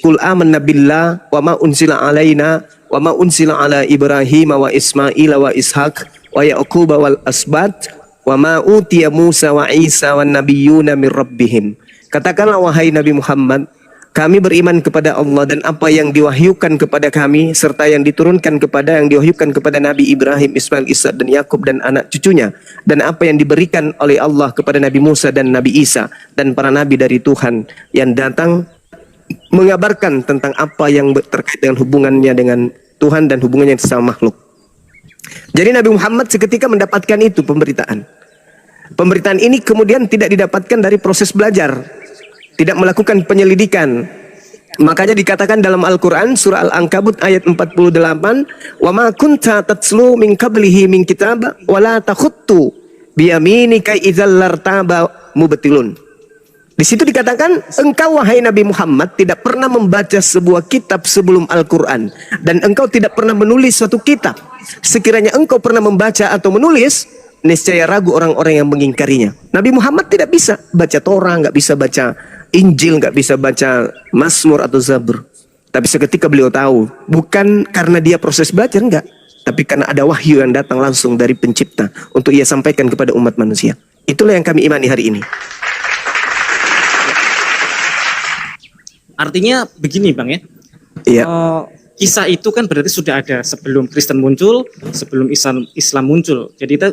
Qul amanna billah wa ma unzila alaina wa ma unzila ala Ibrahim wa Ismail wa Ishaq wa Yaqub wal asbat wa ma utiya Musa wa Isa wan nabiyyuna min rabbihim. Katakanlah wahai Nabi Muhammad, kami beriman kepada Allah dan apa yang diwahyukan kepada kami serta yang diturunkan kepada yang diwahyukan kepada Nabi Ibrahim, Ismail, Ishak dan Yakub dan anak cucunya, dan apa yang diberikan oleh Allah kepada Nabi Musa dan Nabi Isa dan para nabi dari Tuhan yang datang mengabarkan tentang apa yang terkait dengan hubungannya dengan Tuhan dan hubungannya sama makhluk. Jadi Nabi Muhammad seketika mendapatkan itu pemberitaan. Pemberitaan ini kemudian tidak didapatkan dari proses belajar, tidak melakukan penyelidikan. Makanya dikatakan dalam Al-Quran surah Al-Ankabut ayat 48, wa ma kunta tatslu min qablihi min kitab wa la takhuttu bi yaminika idzal lartaba mubtilun. Di situ dikatakan, engkau wahai Nabi Muhammad tidak pernah membaca sebuah kitab sebelum Al-Quran. Dan engkau tidak pernah menulis suatu kitab. Sekiranya engkau pernah membaca atau menulis, niscaya ragu orang-orang yang mengingkarinya. Nabi Muhammad tidak bisa baca Torah, nggak bisa baca Injil, nggak bisa baca Mazmur atau Zabur. Tapi seketika beliau tahu, bukan karena dia proses belajar, enggak. Tapi karena ada wahyu yang datang langsung dari pencipta untuk ia sampaikan kepada umat manusia. Itulah yang kami imani hari ini. Artinya begini Bang ya, Iya. Kisah itu kan berarti sudah ada sebelum Kristen muncul, sebelum Islam muncul. Jadi itu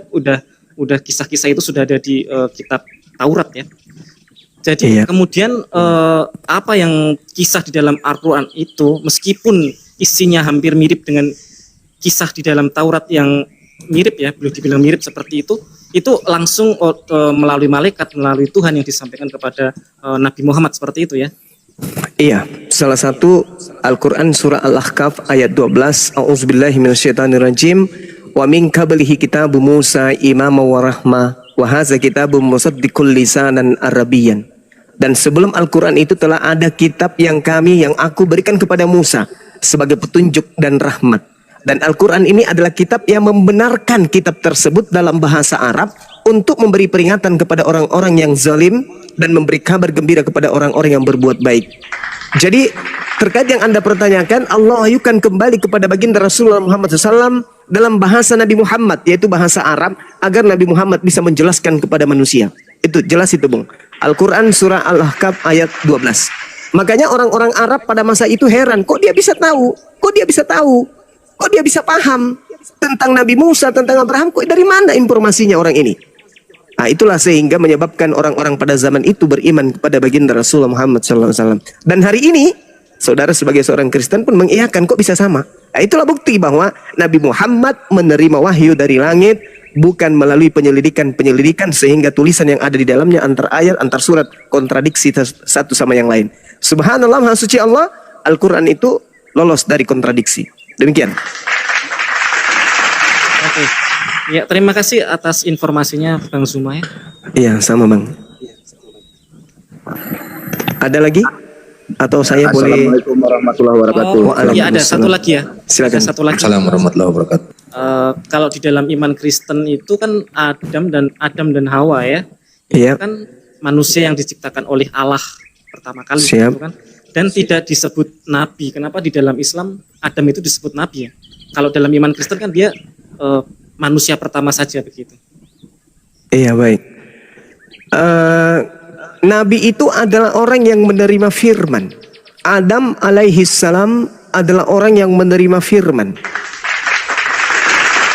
udah kisah-kisah itu sudah ada di kitab Taurat ya. Jadi kemudian apa yang kisah di dalam Al-Quran itu, meskipun isinya hampir mirip dengan kisah di dalam Taurat yang mirip ya, belum dibilang mirip seperti itu langsung melalui malaikat, melalui Tuhan yang disampaikan kepada Nabi Muhammad seperti itu ya. Iya, salah satu Al-Quran surah Al-Ahqaf ayat 12, A'udzubillahi minasyaitonirrajim, wa min qablihi kitabu Musa imama wa rahmah wa hadza kitabun musaddiqul lisanan arabiyyan. Dan sebelum Al-Quran itu telah ada kitab yang aku berikan kepada Musa sebagai petunjuk dan rahmat. Dan Al-Quran ini adalah kitab yang membenarkan kitab tersebut dalam bahasa Arab untuk memberi peringatan kepada orang-orang yang zalim dan memberi kabar gembira kepada orang-orang yang berbuat baik. Jadi terkait yang Anda pertanyakan, Allah wahyukan kembali kepada baginda Rasulullah Muhammad SAW dalam bahasa Nabi Muhammad, yaitu bahasa Arab, agar Nabi Muhammad bisa menjelaskan kepada manusia. Itu jelas itu Bung. Al-Quran surah Al-Ahqaf ayat 12. Makanya orang-orang Arab pada masa itu heran, kok dia bisa tahu? Kok dia bisa tahu? Kok dia bisa paham tentang Nabi Musa, tentang Abraham? Kok dari mana informasinya orang ini? Nah, itulah sehingga menyebabkan orang-orang pada zaman itu beriman kepada baginda Rasulullah Muhammad SAW. Dan hari ini, saudara sebagai seorang Kristen pun mengiyakan, kok bisa sama? Nah, itulah bukti bahwa Nabi Muhammad menerima wahyu dari langit, bukan melalui penyelidikan sehingga tulisan yang ada di dalamnya antar ayat, antar surat kontradiksi satu sama yang lain. Subhanallah, Maha Suci Allah, Al-Quran itu lolos dari kontradiksi. Demikian. Oke. Ya, terima kasih atas informasinya Bang Zuma ya. Iya, sama Bang. Ada lagi? Atau saya boleh? Assalamualaikum warahmatullahi wabarakatuh. Iya, ada satu lagi ya. Silakan. Ada satu lagi. Assalamualaikum warahmatullahi wabarakatuh. Kalau di dalam iman Kristen itu kan Adam dan Hawa ya. Iya. Itu kan manusia yang diciptakan oleh Allah pertama kali. Siap. Gitu kan. Dan tidak disebut nabi. Kenapa di dalam Islam Adam itu disebut nabi ya? Kalau dalam iman Kristen kan dia manusia pertama saja begitu. Iya, baik. Nabi itu adalah orang yang menerima firman. Adam alaihi salam adalah orang yang menerima firman.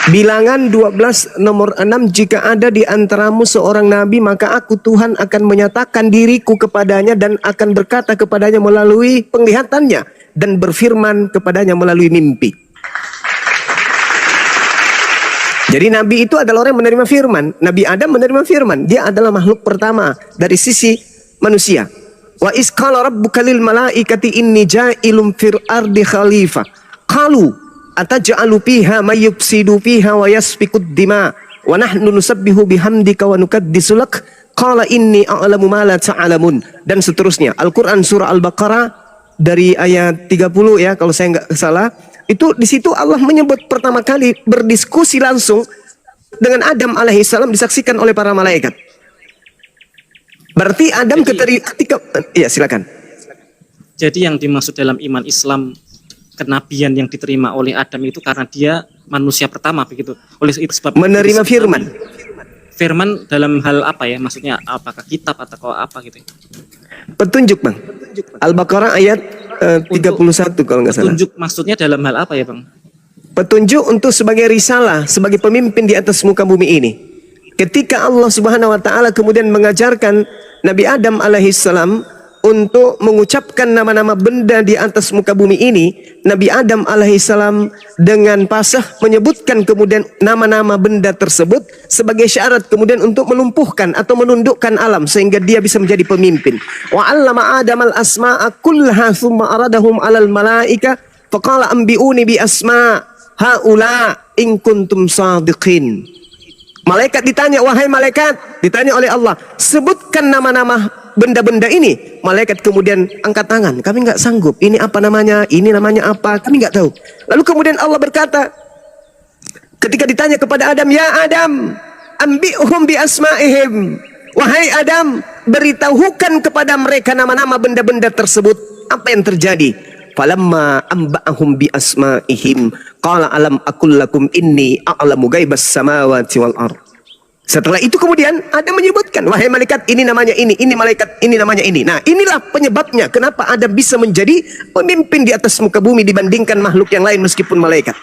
Bilangan 12 nomor 6, jika ada di antaramu seorang nabi, maka aku Tuhan akan menyatakan diriku kepadanya dan akan berkata kepadanya melalui penglihatannya dan berfirman kepadanya melalui mimpi. Jadi Nabi itu adalah orang yang menerima firman. Nabi Adam menerima firman. Dia adalah makhluk pertama dari sisi manusia. Wa iz qala rabbuka lil malaikati inni ja'ilun fil ardi khalifah. Qalu ataj'alu fiha may yufsidu fiha wa yasfikud dima wa nahnu nusabbihu bihamdika wa nukaddisu lak. Qala inni a'lamu ma la ta'lamun. Dan seterusnya. Al-Qur'an surah Al-Baqarah dari ayat 30 ya, kalau saya nggak salah. Itu di situ Allah menyebut pertama kali berdiskusi langsung dengan Adam alaihissalam disaksikan oleh para malaikat. Berarti Adam ketika ya silakan. Jadi yang dimaksud dalam iman Islam kenabian yang diterima oleh Adam itu karena dia manusia pertama begitu. Oleh itu sebab Menerima firman. Firman dalam hal apa ya? Maksudnya apakah kitab atau apa gitu? Petunjuk, Bang. Al-Baqarah ayat 31 kalau nggak salah. Petunjuk maksudnya dalam hal apa ya, Bang? Petunjuk untuk sebagai risalah, sebagai pemimpin di atas muka bumi ini. Ketika Allah Subhanahu wa taala kemudian mengajarkan Nabi Adam alaihissalam untuk mengucapkan nama-nama benda di atas muka bumi ini, Nabi Adam alaihissalam dengan fasih menyebutkan kemudian nama-nama benda tersebut sebagai syarat kemudian untuk melumpuhkan atau menundukkan alam sehingga dia bisa menjadi pemimpin. Wa 'allama Adam al-asma'a kullaha tsumma aradahum 'alal malaika faqala anbi'uni bi asma' haula in kuntum shadiqin. Malaikat ditanya, wahai malaikat, ditanya oleh Allah, sebutkan nama-nama benda-benda ini. Malaikat kemudian angkat tangan, kami nggak sanggup. Ini apa namanya? Ini namanya apa? Kami nggak tahu. Lalu kemudian Allah berkata, ketika ditanya kepada Adam, ya Adam, ambi'hum bi asma'ihim. Wahai Adam, beritahukan kepada mereka nama-nama benda-benda tersebut. Apa yang terjadi? Falamma amba'ahum bi asma'ihim qala alam aqul lakum inni a'lamu ghaibas samawati wal ard. Setelah itu kemudian Adam menyebutkan, wahai malaikat, ini namanya ini malaikat, ini namanya ini. Nah, inilah penyebabnya kenapa Adam bisa menjadi pemimpin di atas muka bumi dibandingkan makhluk yang lain meskipun malaikat.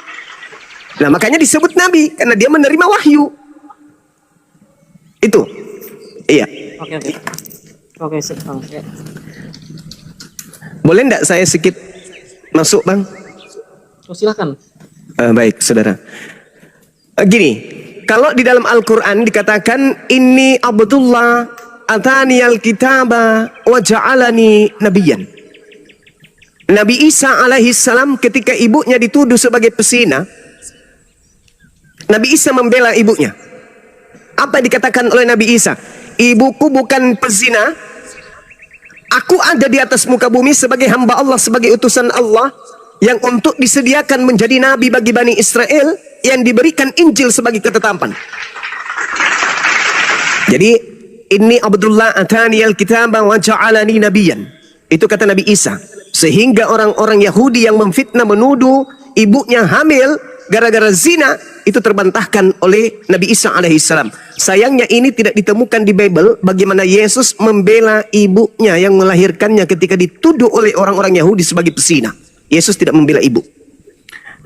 Nah, makanya disebut nabi karena dia menerima wahyu. Itu. Iya. Oke, Bang. Ya. Boleh enggak saya sedikit masuk, Bang? Oh, silakan. Baik, saudara. Gini, kalau di dalam Al-Quran dikatakan ini Abdullah ataniyal kitaba wa ja'alani nabiyan. Nabi Isa alaihissalam ketika ibunya dituduh sebagai pesina, Nabi Isa membela ibunya. Apa yang dikatakan oleh Nabi Isa? Ibuku bukan pezina. Aku ada di atas muka bumi sebagai hamba Allah, sebagai utusan Allah yang untuk disediakan menjadi nabi bagi Bani Israel yang diberikan Injil sebagai ketetapan. Jadi ini Abdullah ataniyal kitaba wa ja'alani nabiyan. Itu kata Nabi Isa. Sehingga orang-orang Yahudi yang memfitnah menuduh ibunya hamil gara-gara zina itu terbantahkan oleh Nabi Isa alaihissalam. Sayangnya ini tidak ditemukan di Bible bagaimana Yesus membela ibunya yang melahirkannya ketika dituduh oleh orang-orang Yahudi sebagai pesina. Yesus tidak membela ibu.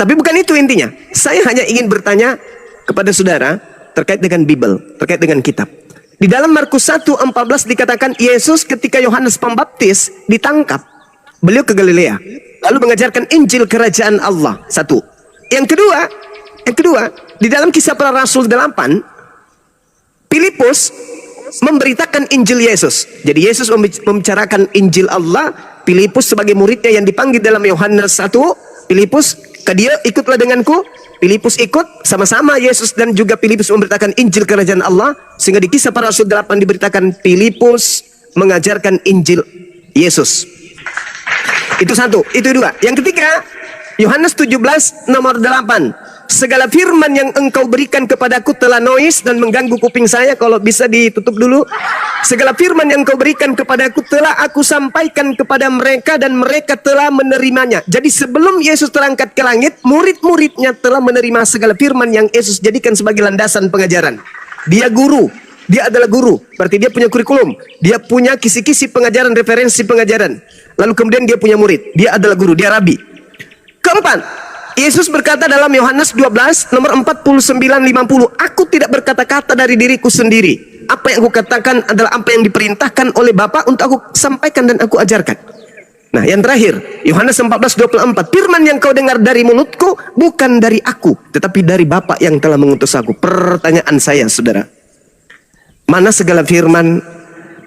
Tapi bukan itu intinya. Saya hanya ingin bertanya kepada saudara terkait dengan Bible, terkait dengan kitab. Di dalam Markus 1:14 dikatakan Yesus ketika Yohanes Pembaptis ditangkap, beliau ke Galilea lalu mengajarkan Injil kerajaan Allah. Satu. Yang kedua, di dalam Kisah Para Rasul 8, Filipus memberitakan Injil Yesus. Jadi Yesus membicarakan Injil Allah, Filipus sebagai muridnya yang dipanggil dalam Yohanes 1, Filipus, ke dia ikutlah denganku. Filipus ikut, sama-sama Yesus dan juga Filipus memberitakan Injil kerajaan Allah. Sehingga di Kisah Para Rasul 8 diberitakan Filipus mengajarkan Injil Yesus. Itu satu, itu dua. Yang ketiga, Yohanes 17 nomor 8. Segala firman yang engkau berikan kepadaku telah noise dan mengganggu kuping saya. Kalau bisa ditutup dulu. Segala firman yang engkau berikan kepadaku telah aku sampaikan kepada mereka dan mereka telah menerimanya. Jadi sebelum Yesus terangkat ke langit, murid-muridnya telah menerima segala firman yang Yesus jadikan sebagai landasan pengajaran. Dia guru. Dia adalah guru. Berarti dia punya kurikulum. Dia punya kisi-kisi pengajaran, referensi pengajaran. Lalu kemudian dia punya murid. Dia adalah guru. Dia rabi. Keempat, Yesus berkata dalam Yohanes 12 nomor 49-50, aku tidak berkata-kata dari diriku sendiri. Apa yang aku katakan adalah apa yang diperintahkan oleh Bapa untuk aku sampaikan dan aku ajarkan. Nah, yang terakhir, Yohanes 14:24, firman yang kau dengar dari mulutku bukan dari aku, tetapi dari Bapa yang telah mengutus aku. Pertanyaan saya, saudara, mana segala firman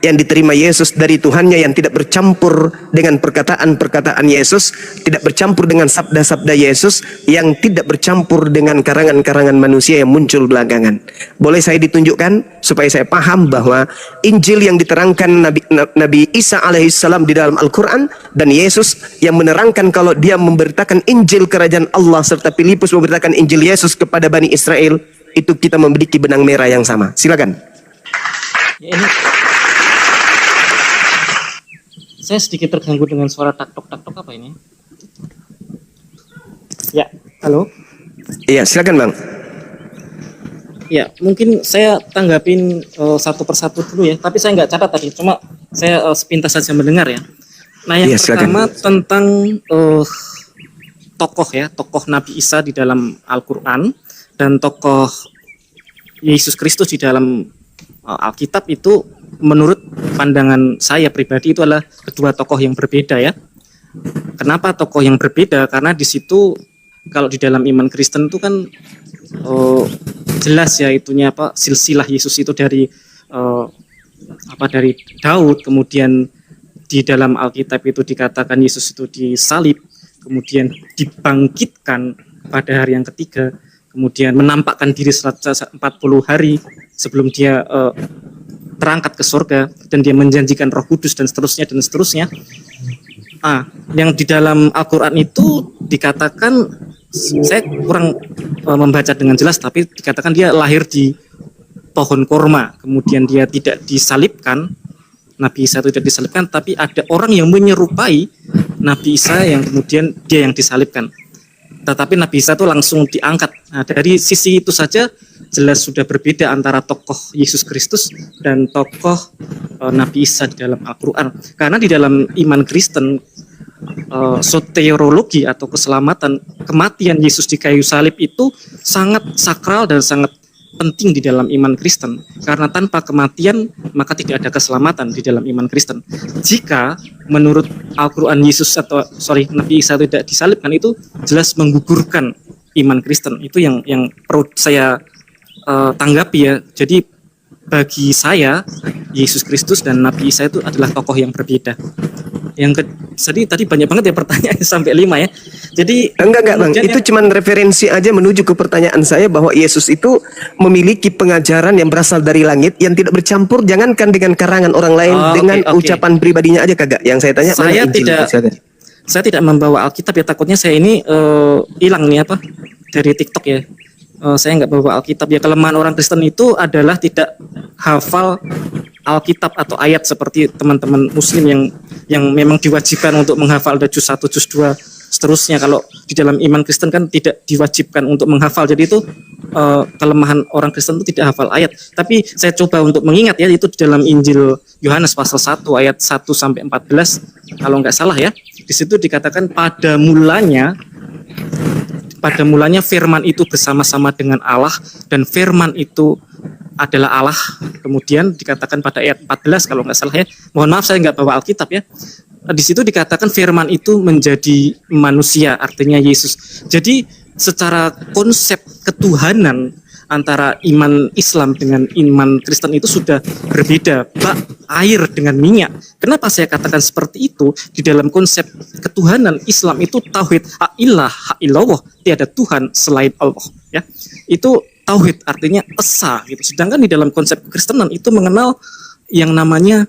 yang diterima Yesus dari Tuhannya yang tidak bercampur dengan perkataan-perkataan Yesus, tidak bercampur dengan sabda-sabda Yesus, yang tidak bercampur dengan karangan-karangan manusia yang muncul belakangan. Boleh saya ditunjukkan supaya saya paham bahwa Injil yang diterangkan Nabi Isa alaihissalam di dalam Al-Quran dan Yesus yang menerangkan kalau dia memberitakan Injil kerajaan Allah serta Filipus memberitakan Injil Yesus kepada Bani Israel, itu kita memiliki benang merah yang sama. Silakan. Saya sedikit terganggu dengan suara tak-tok apa ini? Ya, halo. Iya, silakan Bang. Ya, mungkin saya tanggapin satu persatu dulu ya. Tapi saya nggak catat tadi, cuma saya sepintas saja mendengar ya. Nah, yang Iya, silakan. pertama tentang tokoh Nabi Isa di dalam Al-Quran dan tokoh Yesus Kristus di dalam Alkitab itu menurut pandangan saya pribadi itu adalah kedua tokoh yang berbeda ya. Kenapa tokoh yang berbeda? Karena di situ kalau di dalam iman Kristen itu kan jelas ya itunya silsilah Yesus itu dari dari Daud, kemudian di dalam Alkitab itu dikatakan Yesus itu disalib, kemudian dibangkitkan pada hari yang ketiga, kemudian menampakkan diri 40 hari sebelum dia terangkat ke surga, dan dia menjanjikan Roh Kudus dan seterusnya dan seterusnya. Yang di dalam Al-Quran itu dikatakan, saya kurang membaca dengan jelas, tapi dikatakan dia lahir di pohon korma, kemudian dia tidak disalibkan, Nabi Isa itu tidak disalibkan, tapi ada orang yang menyerupai Nabi Isa yang kemudian dia yang disalibkan. Tetapi Nabi Isa itu langsung diangkat. Nah, dari sisi itu saja jelas sudah berbeda antara tokoh Yesus Kristus dan tokoh Nabi Isa di dalam Al-Quran. Karena di dalam iman Kristen, soteriologi atau keselamatan, kematian Yesus di kayu salib itu sangat sakral dan sangat penting di dalam iman Kristen. Karena tanpa kematian maka tidak ada keselamatan di dalam iman Kristen. Jika menurut Al-Quran Nabi Isa tidak disalibkan, itu jelas menggugurkan iman Kristen. Itu yang perlu saya tanggapi ya. Jadi bagi saya Yesus Kristus dan Nabi Isa itu adalah tokoh yang berbeda. Jadi tadi banyak banget ya pertanyaannya sampai 5 ya. Jadi Enggak Bang, itu cuman referensi aja menuju ke pertanyaan saya bahwa Yesus itu memiliki pengajaran yang berasal dari langit yang tidak bercampur, jangankan dengan karangan orang lain, dengan ucapan pribadinya aja kagak. Yang saya tanya, saya tidak membawa Alkitab ya, takutnya saya ini hilang nih dari TikTok ya. Saya nggak bawa Alkitab ya. Kelemahan orang Kristen itu adalah tidak hafal Alkitab atau ayat seperti teman-teman Muslim yang memang diwajibkan untuk menghafal ada juz 1, juz 2 seterusnya. Kalau di dalam iman Kristen kan tidak diwajibkan untuk menghafal. Jadi itu kelemahan orang Kristen itu tidak hafal ayat. Tapi saya coba untuk mengingat ya, itu di dalam Injil Yohanes pasal 1 ayat 1 sampai 14 kalau nggak salah ya. Di situ dikatakan pada mulanya firman itu bersama-sama dengan Allah, dan firman itu adalah Allah. Kemudian dikatakan pada ayat 14 kalau nggak salah ya. Mohon maaf saya nggak bawa Alkitab ya. Di situ dikatakan firman itu menjadi manusia, artinya Yesus. Jadi secara konsep ketuhanan antara iman Islam dengan iman Kristen itu sudah berbeda. Air dengan minyak. Kenapa saya katakan seperti itu? Di dalam konsep ketuhanan Islam itu tauhid, ha'illallah, tiada Tuhan selain Allah ya. Itu tauhid, artinya esa gitu. Sedangkan di dalam konsep Kristenan itu mengenal yang namanya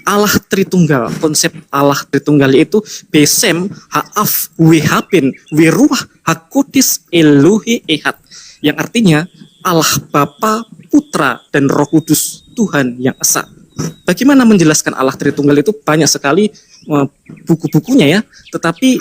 Allah Tritunggal. Konsep Allah Tritunggal itu Besem, Ha'af, Wehapin, Weruah, Hakudis, Elohe, Ehad. Yang artinya Allah Bapa, Putra, dan Roh Kudus, Tuhan yang esa. Bagaimana menjelaskan Allah Tritunggal itu banyak sekali buku-bukunya ya. Tetapi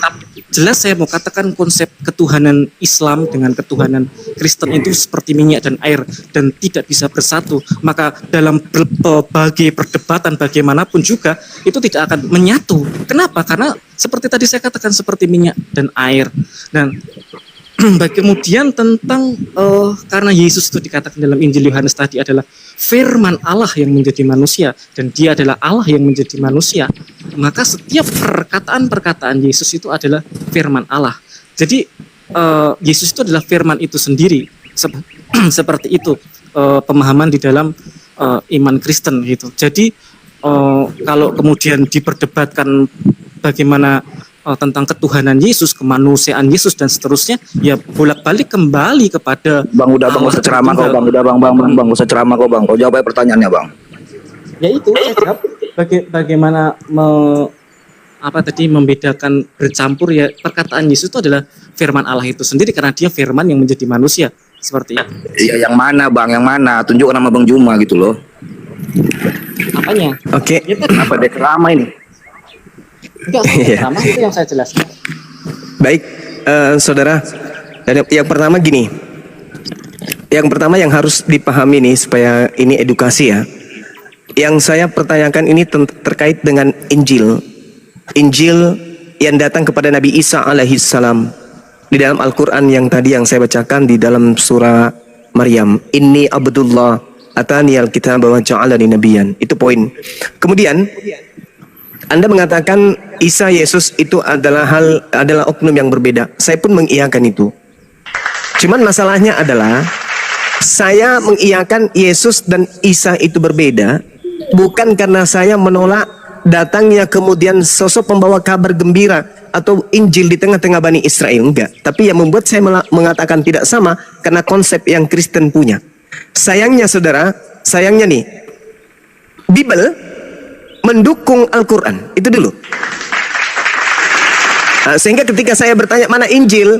jelas saya mau katakan konsep ketuhanan Islam dengan ketuhanan Kristen itu seperti minyak dan air dan tidak bisa bersatu. Maka dalam berbagai perdebatan bagaimanapun juga itu tidak akan menyatu. Kenapa? Karena seperti tadi saya katakan seperti minyak dan air. Dan kemudian tentang karena Yesus itu dikatakan dalam Injil Yohanes tadi adalah firman Allah yang menjadi manusia dan dia adalah Allah yang menjadi manusia, maka setiap perkataan Yesus itu adalah firman Allah. Jadi Yesus itu adalah firman itu sendiri. Seperti itu pemahaman di dalam iman Kristen gitu. Jadi kalau kemudian diperdebatkan bagaimana tentang ketuhanan Yesus, kemanusiaan Yesus dan seterusnya, ya bolak-balik kembali kepada Bang udah usah ceramah kau Bang, udah Bang usah ceramah kau Bang. Kau jawab aja pertanyaannya Bang. Ya itu saya jawab bagaimana membedakan bercampur ya, perkataan Yesus itu adalah firman Allah itu sendiri karena dia firman yang menjadi manusia seperti itu. Iya yang mana Bang, yang mana? Tunjukkan nama Bang Juma gitu loh. Makanya. Oke. Itu Apa dia ceramah ini? enggak Iya. sama itu yang saya jelaskan. Baik, saudara. Yang pertama gini. Yang pertama yang harus dipahami nih supaya ini edukasi ya. Yang saya pertanyakan ini terkait dengan Injil. Injil yang datang kepada Nabi Isa alaihissalam. Di dalam Al-Quran yang tadi yang saya bacakan di dalam surah Maryam. Inni Abdullah atani al-kitab wa ja'alani nabiyan. Itu poin. Kemudian Anda mengatakan Isa Yesus itu adalah oknum yang berbeda. Saya pun mengiyakan itu. Cuman masalahnya adalah saya mengiyakan Yesus dan Isa itu berbeda bukan karena saya menolak datangnya kemudian sosok pembawa kabar gembira atau Injil di tengah-tengah Bani Israel, enggak. Tapi yang membuat saya mengatakan tidak sama karena konsep yang Kristen punya. Sayangnya saudara, sayangnya nih, Bible mendukung Al-Quran, itu dulu. Nah, sehingga ketika saya bertanya mana Injil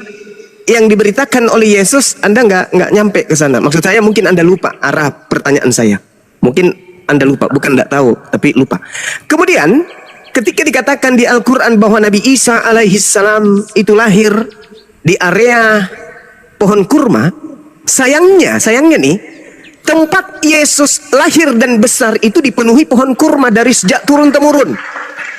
yang diberitakan oleh Yesus, Anda nggak nyampe ke sana. Maksud saya mungkin Anda lupa arah pertanyaan saya. Mungkin Anda lupa, bukan nggak tahu, tapi lupa. Kemudian ketika dikatakan di Al-Quran bahwa Nabi Isa alaihissalam itu lahir di area pohon kurma, sayangnya nih, tempat Yesus lahir dan besar itu dipenuhi pohon kurma dari sejak turun-temurun.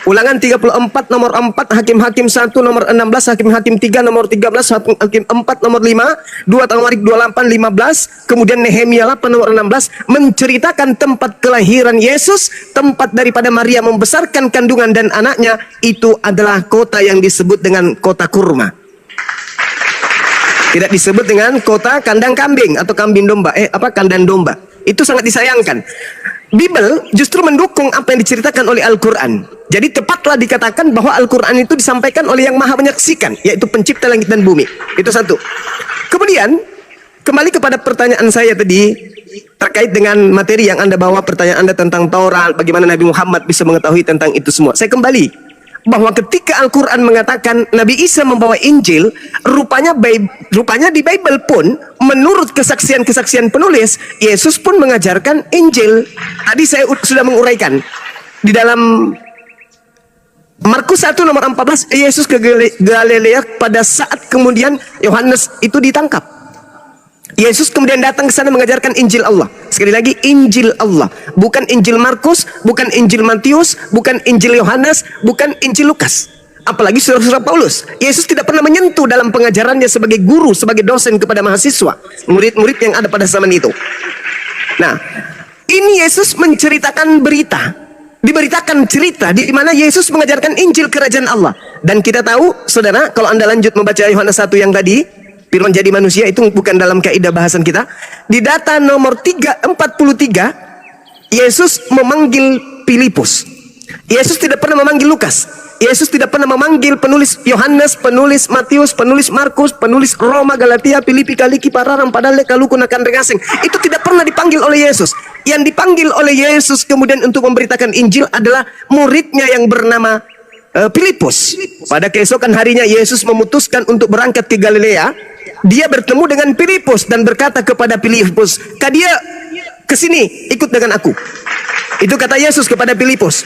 Ulangan 34 nomor 4, Hakim-Hakim 1 nomor 16, Hakim-Hakim 3 nomor 13, Hakim 4 nomor 5, 2 Tawarik 28 15, kemudian Nehemia 8 nomor 16 menceritakan tempat kelahiran Yesus, tempat daripada Maria membesarkan kandungan dan anaknya itu adalah kota yang disebut dengan kota kurma. Tidak disebut dengan kota kandang kambing atau kambing domba, kandang domba. Itu sangat disayangkan. Bible justru mendukung apa yang diceritakan oleh Al-Quran. Jadi tepatlah dikatakan bahwa Al-Quran itu disampaikan oleh yang maha menyaksikan, yaitu pencipta langit dan bumi. Itu satu. Kemudian kembali kepada pertanyaan saya tadi terkait dengan materi yang Anda bawa, pertanyaan Anda tentang Taurat, bagaimana Nabi Muhammad bisa mengetahui tentang itu semua. Saya kembali bahwa ketika Al-Quran mengatakan Nabi Isa membawa Injil, rupanya di Bible pun menurut kesaksian-kesaksian penulis, Yesus pun mengajarkan Injil. Tadi saya sudah menguraikan di dalam Markus 1 nomor 14, Yesus ke Galilea pada saat kemudian Yohanes itu ditangkap. Yesus kemudian datang ke sana mengajarkan Injil Allah. Sekali lagi, Injil Allah, bukan Injil Markus, bukan Injil Matius, bukan Injil Yohanes, bukan Injil Lukas. Apalagi surah-surah Paulus. Yesus tidak pernah menyentuh dalam pengajarannya sebagai guru, sebagai dosen kepada mahasiswa, murid-murid yang ada pada zaman itu. Nah, ini Yesus menceritakan berita, diberitakan cerita di mana Yesus mengajarkan Injil kerajaan Allah. Dan kita tahu, saudara, kalau Anda lanjut membaca Yohanes 1 yang tadi, firman jadi manusia itu bukan dalam kaidah bahasan kita. Di data nomor 43, Yesus memanggil Filipus. Yesus tidak pernah memanggil Lukas. Yesus tidak pernah memanggil penulis Yohanes, penulis Matius, penulis Markus, penulis Roma, Galatia, Filipi, Kaliki, Pararam, Padalek, Kaluku, Nakan, Regasing. Itu tidak pernah dipanggil oleh Yesus. Yang dipanggil oleh Yesus kemudian untuk memberitakan Injil adalah muridnya yang bernama Filipus. Pada keesokan harinya Yesus memutuskan untuk berangkat ke Galilea. Dia bertemu dengan Filipus dan berkata kepada Filipus, "Kadia kesini, ikut dengan aku." Itu kata Yesus kepada Filipus.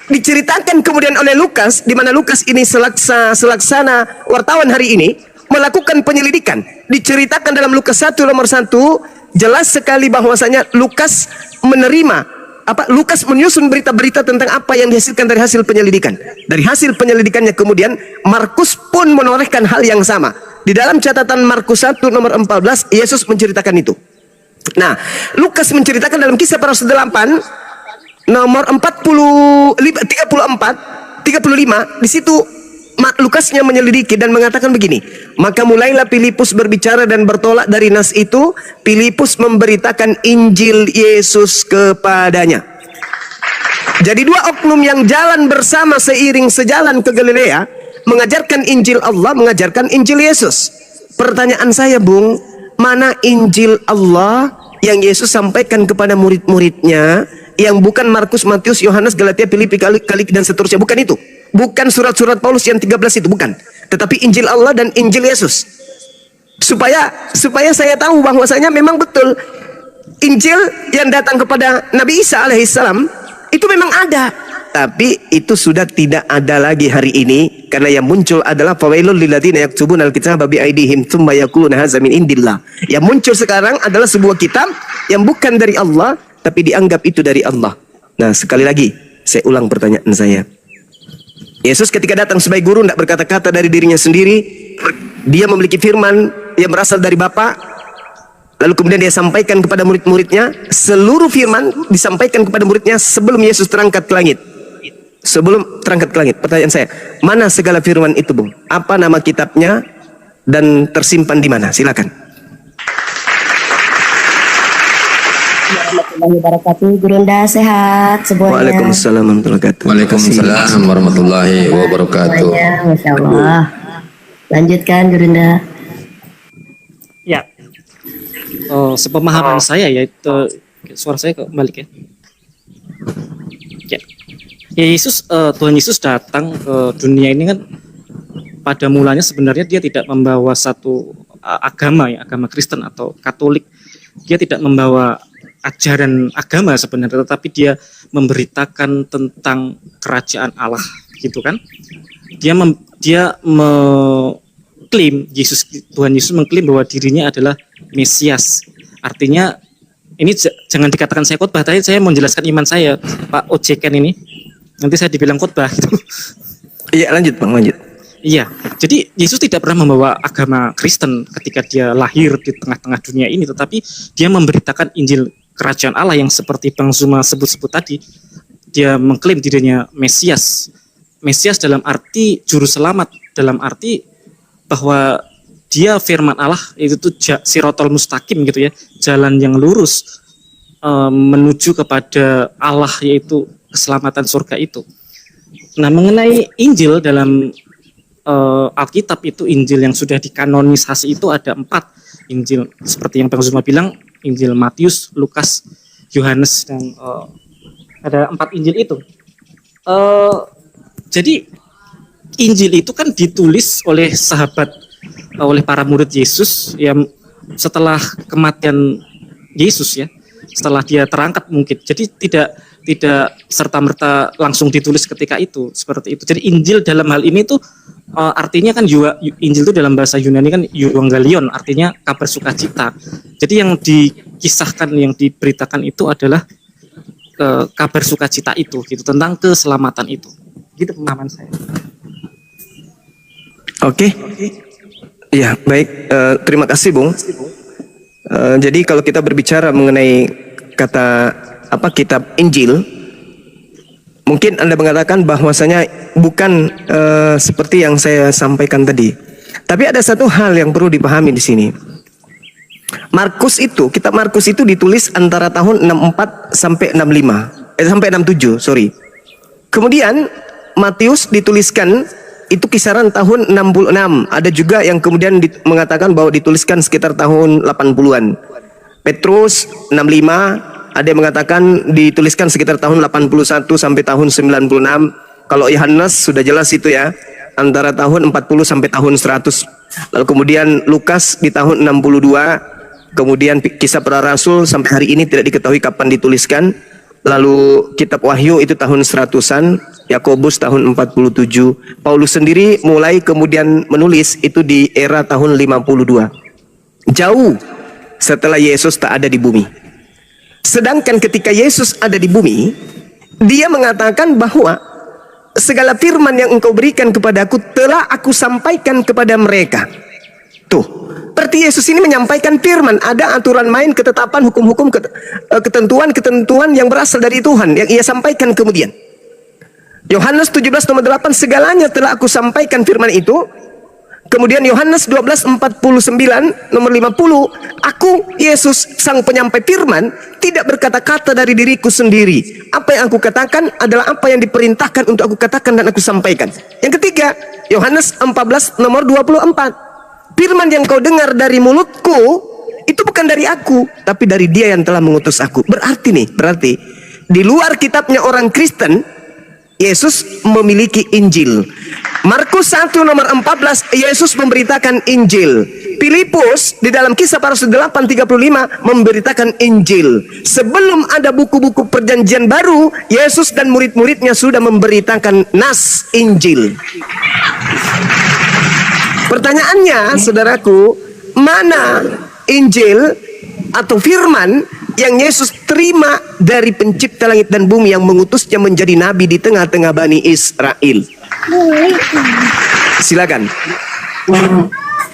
Diceritakan kemudian oleh Lukas, di mana Lukas ini selaksana wartawan hari ini melakukan penyelidikan. Diceritakan dalam Lukas 1 nomor 1 jelas sekali bahwasanya Lukas Lukas menyusun berita-berita tentang apa yang dihasilkan dari hasil penyelidikan. Dari hasil penyelidikannya kemudian Markus pun menorehkan hal yang sama. Di dalam catatan Markus 1 nomor 14 Yesus menceritakan itu. Nah, Lukas menceritakan dalam Kisah Para Rasul 8 nomor 35 di situ Lukasnya menyelidiki dan mengatakan begini, maka mulailah Filipus berbicara dan bertolak dari nas itu, Filipus memberitakan Injil Yesus kepadanya. Jadi dua oknum yang jalan bersama sejalan ke Galilea, mengajarkan Injil Allah, mengajarkan Injil Yesus. Pertanyaan saya, Bung, mana Injil Allah yang Yesus sampaikan kepada murid-muridnya, yang bukan Markus, Matius, Yohanes, Galatia, Filipi, Kaliki dan seterusnya? Bukan itu. Bukan surat-surat Paulus yang 13 itu, bukan. Tetapi Injil Allah dan Injil Yesus. Supaya saya tahu bahwasanya memang betul Injil yang datang kepada Nabi Isa alaihissalam Itu memang ada, tapi itu sudah tidak ada lagi hari ini, karena yang muncul adalah fawailul lilladzina yaktubuna alkitaba biaidihim tsumma yaquluna hadza min indillah. Yang muncul sekarang adalah sebuah kitab yang bukan dari Allah, tapi dianggap itu dari Allah. Nah, sekali lagi saya ulang pertanyaan saya. Yesus ketika datang sebagai guru tidak berkata-kata dari dirinya sendiri. Dia memiliki firman yang berasal dari Bapa. Lalu kemudian dia sampaikan kepada murid-muridnya. Seluruh firman disampaikan kepada muridnya sebelum Yesus terangkat ke langit. Sebelum terangkat ke langit. Pertanyaan saya, mana segala firman itu, Bung? Apa nama kitabnya dan tersimpan di mana? Silakan. Warahmatullahi wabarakatuh. Gurunda sehat semuanya. Waalaikumsalam warahmatullahi wabarakatuh. Waalaikumsalam warahmatullahi wabarakatuh. Semuanya, Masya Allah. Lanjutkan Gurunda. Ya. Sepemahaman saya yaitu suara saya kembali ya. Ya. Yesus Tuhan Yesus datang ke dunia ini kan pada mulanya sebenarnya dia tidak membawa satu agama ya, agama Kristen atau Katolik. Dia tidak membawa ajaran agama sebenarnya, tetapi dia memberitakan tentang kerajaan Allah, gitu kan? Dia mengklaim Tuhan Yesus mengklaim bahwa dirinya adalah Mesias. Artinya ini jangan dikatakan saya khotbah, tapi saya mau menjelaskan iman saya, Pak Ojekan ini. Nanti saya dibilang khotbah gitu. Iya, lanjut Bang, lanjut. Iya, jadi Yesus tidak pernah membawa agama Kristen ketika dia lahir di tengah-tengah dunia ini, tetapi dia memberitakan Injil kerajaan Allah yang seperti Bang Zuma sebut-sebut tadi. Dia mengklaim dirinya Mesias. Mesias dalam arti juru selamat, dalam arti bahwa dia firman Allah, itu tuh sirotol mustaqim gitu ya, jalan yang lurus menuju kepada Allah, yaitu keselamatan surga itu. Nah, mengenai Injil dalam Alkitab itu, Injil yang sudah dikanonisasi itu ada 4 Injil, seperti yang Bang Zuma bilang, Injil Matius, Lukas, Yohanes, dan ada 4 Injil itu. Jadi Injil itu kan ditulis oleh oleh para murid Yesus yang setelah kematian Yesus ya, setelah dia terangkat mungkin. Jadi tidak serta-merta langsung ditulis ketika itu, seperti itu. Jadi Injil dalam hal ini tuh artinya kan Injil itu dalam bahasa Yunani kan Euangelion, artinya kabar sukacita. Jadi yang dikisahkan, yang diberitakan itu adalah kabar sukacita itu, gitu, tentang keselamatan itu. Gitu pemahaman saya. Oke. Ya, baik. Terima kasih, Bung. Jadi kalau kita berbicara mengenai kata kitab Injil, mungkin Anda mengatakan bahwasanya bukan seperti yang saya sampaikan tadi. Tapi ada satu hal yang perlu dipahami di sini. Kitab Markus itu ditulis antara tahun 64 sampai 65, sampai 67, sorry. Kemudian Matius dituliskan itu kisaran tahun 66. Ada juga yang kemudian mengatakan bahwa dituliskan sekitar tahun 80-an. Petrus 65, ada yang mengatakan dituliskan sekitar tahun 81 sampai tahun 96. Kalau Yohanes sudah jelas itu ya, antara tahun 40 sampai tahun 100. Lalu kemudian Lukas di tahun 62. Kemudian Kisah Para Rasul sampai hari ini tidak diketahui kapan dituliskan. Lalu kitab Wahyu itu tahun 100-an, Yakobus tahun 47. Paulus sendiri mulai kemudian menulis itu di era tahun 52. Jauh setelah Yesus tak ada di bumi. Sedangkan ketika Yesus ada di bumi, dia mengatakan bahwa segala firman yang engkau berikan kepadaku telah aku sampaikan kepada mereka. Tuh, berarti Yesus ini menyampaikan firman. Ada aturan main, ketetapan, hukum-hukum, ketentuan-ketentuan yang berasal dari Tuhan yang ia sampaikan kemudian. Yohanes 17:8, segalanya telah aku sampaikan firman itu. Kemudian Yohanes 12:49 nomor 50, aku Yesus sang penyampai firman tidak berkata-kata dari diriku sendiri. Apa yang aku katakan adalah apa yang diperintahkan untuk aku katakan dan aku sampaikan. Yang ketiga, Yohanes 14 nomor 24. Firman yang kau dengar dari mulutku itu bukan dari aku, tapi dari Dia yang telah mengutus aku. Berarti di luar kitabnya orang Kristen, Yesus memiliki Injil. Markus 1 nomor 14, Yesus memberitakan Injil. Filipus di dalam Kisah Para Rasul 8:35 memberitakan Injil. Sebelum ada buku-buku perjanjian baru, Yesus dan murid-muridnya sudah memberitakan nas Injil. Pertanyaannya, saudaraku, mana Injil atau firman yang Yesus terima dari pencipta langit dan bumi yang mengutusnya menjadi nabi di tengah-tengah Bani Israel? Silakan.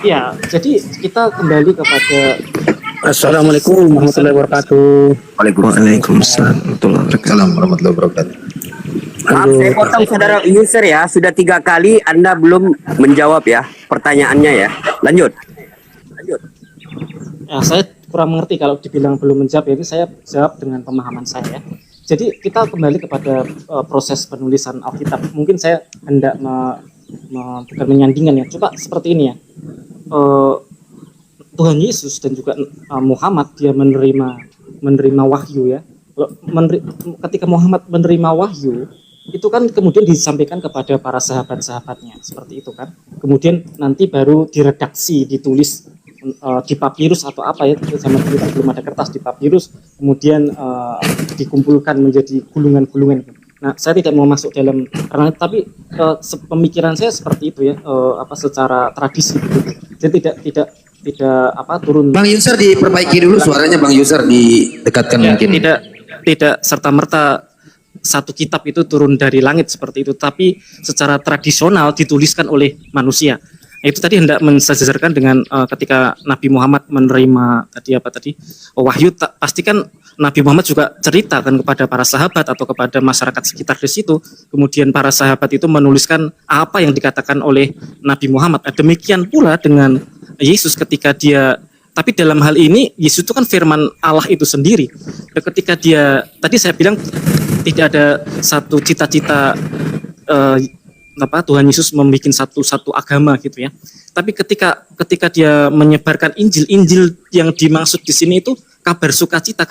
Ya, jadi kita kembali kepada Assalamualaikum warahmatullahi wabarakatuh. Waalaikumsalam warahmatullahi wabarakatuh. Maaf, saya potong saudara user ya. Sudah 3 kali Anda belum menjawab ya pertanyaannya ya. Lanjut. ya, saya kurang mengerti kalau dibilang belum menjawab, jadi saya jawab dengan pemahaman saya. Jadi kita kembali kepada proses penulisan Alkitab. Mungkin saya hendak bukan menyandingkan ya. Coba seperti ini ya. Tuhan Yesus dan juga Muhammad dia menerima wahyu ya. Ketika Muhammad menerima wahyu itu kan kemudian disampaikan kepada para sahabat-sahabatnya seperti itu kan. Kemudian nanti baru diredaksi, ditulis di papirus atau apa ya, zaman dulu kan belum ada kertas, di papirus kemudian dikumpulkan menjadi gulungan-gulungan. Nah, saya tidak mau masuk dalam karena tapi pemikiran saya seperti itu ya, secara tradisi begitu. Jadi tidak turun. Bang User diperbaiki dulu suaranya, Bang User didekatkan ya, mungkin. Tidak serta-merta satu kitab itu turun dari langit seperti itu, tapi secara tradisional dituliskan oleh manusia. Itu tadi hendak mensejajarkan dengan ketika Nabi Muhammad menerima wahyu, pastikan Nabi Muhammad juga ceritakan kepada para sahabat atau kepada masyarakat sekitar di situ. Kemudian para sahabat itu menuliskan apa yang dikatakan oleh Nabi Muhammad. Demikian pula dengan Yesus ketika dia, tapi dalam hal ini Yesus itu kan firman Allah itu sendiri. Ketika dia, tadi saya bilang tidak ada satu cita-cita Tuhan Yesus membuat satu agama gitu ya. Tapi ketika dia menyebarkan Injil yang dimaksud di sini itu kabar sukacita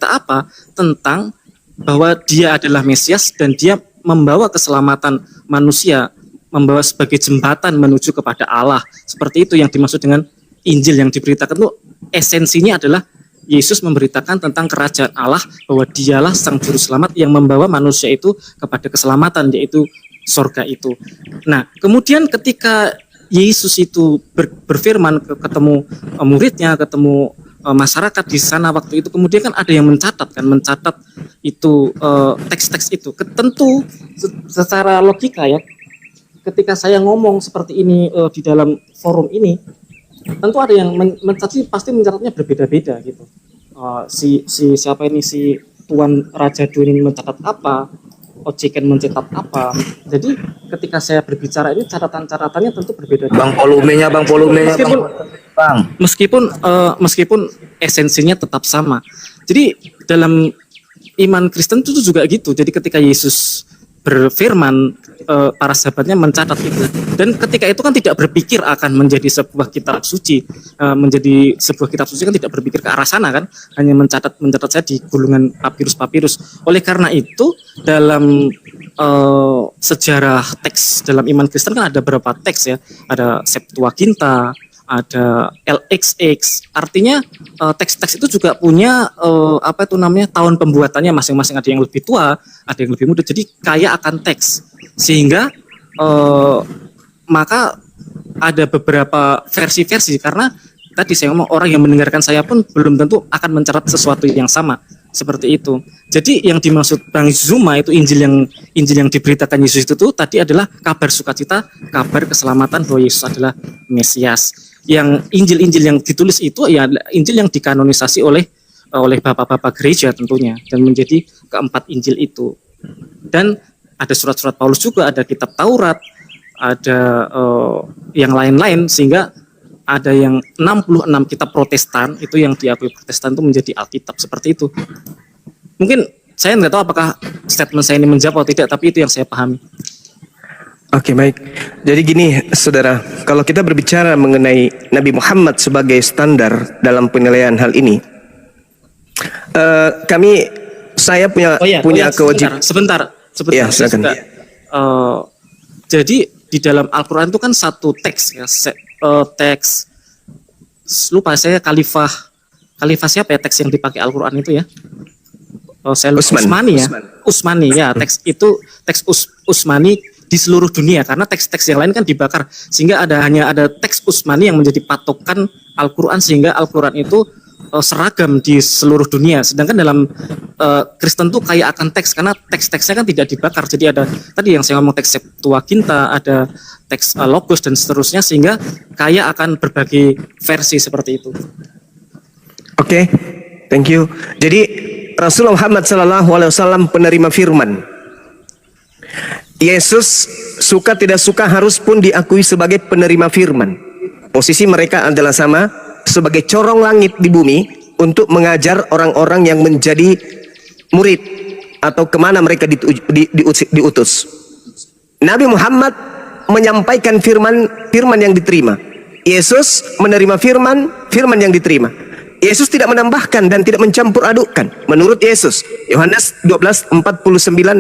apa? Tentang bahwa dia adalah Mesias dan dia membawa keselamatan manusia, membawa sebagai jembatan menuju kepada Allah. Seperti itu yang dimaksud dengan Injil yang diberitakan itu, esensinya adalah Yesus memberitakan tentang kerajaan Allah, bahwa dialah sang juru selamat yang membawa manusia itu kepada keselamatan, yaitu sorga itu. Nah, kemudian ketika Yesus itu berfirman, ketemu muridnya, ketemu masyarakat di sana waktu itu, kemudian kan ada yang mencatat itu teks-teks itu. Tentu secara logika ya, ketika saya ngomong seperti ini di dalam forum ini, tentu ada yang mencatat, pasti mencatatnya berbeda-beda gitu. Siapa ini, si Tuan Raja Dun ini mencatat apa, Ocekan mencetak apa. Jadi ketika saya berbicara ini catatan-catatannya tentu berbeda. Volumenya meskipun esensinya tetap sama. Jadi dalam iman Kristen itu juga gitu. Jadi ketika Yesus berfirman, para sahabatnya mencatat itu, dan ketika itu kan tidak berpikir akan menjadi sebuah kitab suci. Menjadi sebuah kitab suci kan tidak berpikir ke arah sana kan, hanya mencatat saya di gulungan papirus. Oleh karena itu dalam sejarah teks dalam iman Kristen kan ada beberapa teks ya, ada Septuaginta, ada LXX, artinya teks-teks itu juga punya tahun pembuatannya masing-masing, ada yang lebih tua, ada yang lebih muda, jadi kaya akan teks, sehingga maka ada beberapa versi-versi, karena tadi saya ngomong orang yang mendengarkan saya pun belum tentu akan mencatat sesuatu yang sama seperti itu. Jadi yang dimaksud Bang Zuma itu Injil yang diberitakan Yesus itu tadi adalah kabar sukacita, kabar keselamatan bahwa Yesus adalah Mesias. Yang Injil yang ditulis itu ya Injil yang dikanonisasi oleh bapak-bapak gereja tentunya, dan menjadi keempat Injil itu. Dan ada surat-surat Paulus juga, ada kitab Taurat, ada yang lain-lain, sehingga ada yang 66 kitab Protestan itu yang diakui Protestan itu menjadi Alkitab, seperti itu. Mungkin saya nggak tahu apakah statement saya ini menjawab atau tidak, tapi itu yang saya pahami. Oke, baik. Jadi gini, saudara, kalau kita berbicara mengenai Nabi Muhammad sebagai standar dalam penilaian hal ini, Sebentar. Ya, silakan. Jadi di dalam Al-Quran itu kan satu teks ya, teks lupa saya khalifah siapa ya teks yang dipakai Al-Quran itu ya? Utsmani ya. Utsmani ya, teks itu teks Utsmani di seluruh dunia, karena teks-teks yang lain kan dibakar, sehingga hanya ada teks Utsmani yang menjadi patokan Al-Quran, sehingga Al-Quran itu seragam di seluruh dunia. Sedangkan dalam Kristen tuh kaya akan teks, karena teks-teksnya kan tidak dibakar. Jadi ada tadi yang saya ngomong teks Septuaginta, ada teks Logos dan seterusnya, sehingga kaya akan berbagai versi seperti itu. Oke, thank you. Jadi Rasulullah Muhammad SAW penerima firman. Yesus suka tidak suka harus pun diakui sebagai penerima firman. Posisi mereka adalah sama, sebagai corong langit di bumi untuk mengajar orang-orang yang menjadi murid atau kemana mereka diutus. Nabi Muhammad menyampaikan firman yang diterima. Yesus menerima firman yang diterima. Yesus tidak menambahkan dan tidak mencampur adukkan. Menurut Yesus, Yohanes 12:49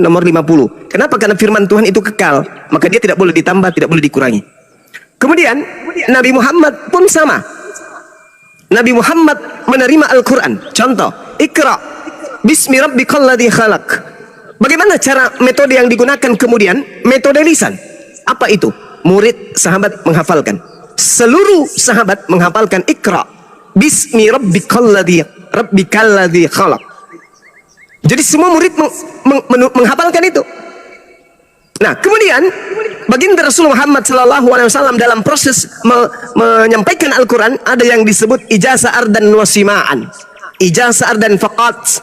nomor 50. Kenapa? Karena firman Tuhan itu kekal, maka dia tidak boleh ditambah, tidak boleh dikurangi. Kemudian Nabi Muhammad pun sama. Nabi Muhammad menerima Al-Quran. Contoh, Iqra bismi rabbikal ladzi khalaq. Bagaimana cara metode yang digunakan kemudian? Metode lisan. Apa itu? Murid sahabat menghafalkan. Seluruh sahabat menghafalkan Iqra bismi rabbikal ladzi khalaq. Jadi semua murid menghafalkan itu. Nah, kemudian baginda Rasulullah Muhammad SAW dalam proses menyampaikan Al-Quran ada yang disebut ijazah ardan wa sima'an, ijazah ardan faqat,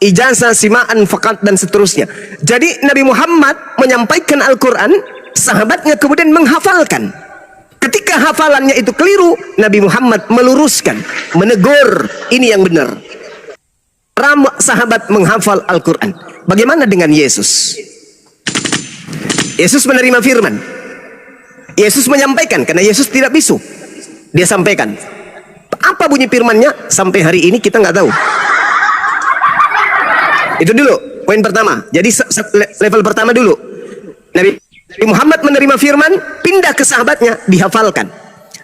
ijazah sima'an faqat, dan seterusnya. Jadi Nabi Muhammad menyampaikan Al-Quran, sahabatnya kemudian menghafalkan. Ketika hafalannya itu keliru, Nabi Muhammad meluruskan, menegur, ini yang benar. Sahabat menghafal Al-Quran. Bagaimana dengan Yesus? Yesus menerima firman. Yesus menyampaikan, karena Yesus tidak bisu. Dia sampaikan. Apa bunyi firmannya? Sampai hari ini kita nggak tahu. Itu dulu, poin pertama. Jadi level pertama dulu. Nabi Muhammad menerima firman, pindah ke sahabatnya, dihafalkan.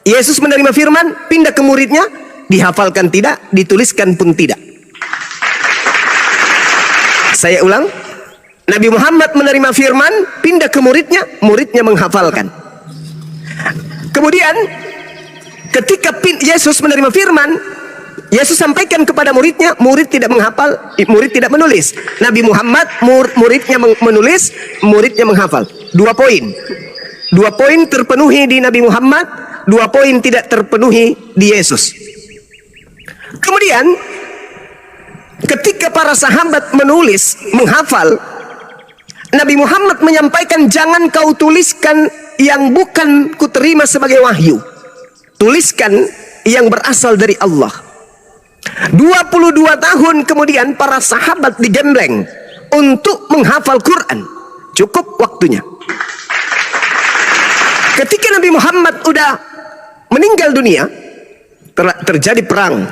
Yesus menerima firman, pindah ke muridnya, dihafalkan tidak, dituliskan pun tidak. Saya ulang. Nabi Muhammad menerima firman, pindah ke muridnya, muridnya menghafalkan. Kemudian ketika Yesus menerima firman, Yesus sampaikan kepada muridnya, murid tidak menghafal, murid tidak menulis. Nabi Muhammad, muridnya menulis, muridnya menghafal. 2 poin. 2 poin terpenuhi di Nabi Muhammad, 2 poin tidak terpenuhi di Yesus. Kemudian ketika para sahabat menulis, menghafal, Nabi Muhammad menyampaikan, jangan kau tuliskan yang bukan kuterima sebagai wahyu. Tuliskan yang berasal dari Allah. 22 tahun kemudian para sahabat digembleng untuk menghafal Quran. Cukup waktunya. Ketika Nabi Muhammad udah meninggal dunia, terjadi perang.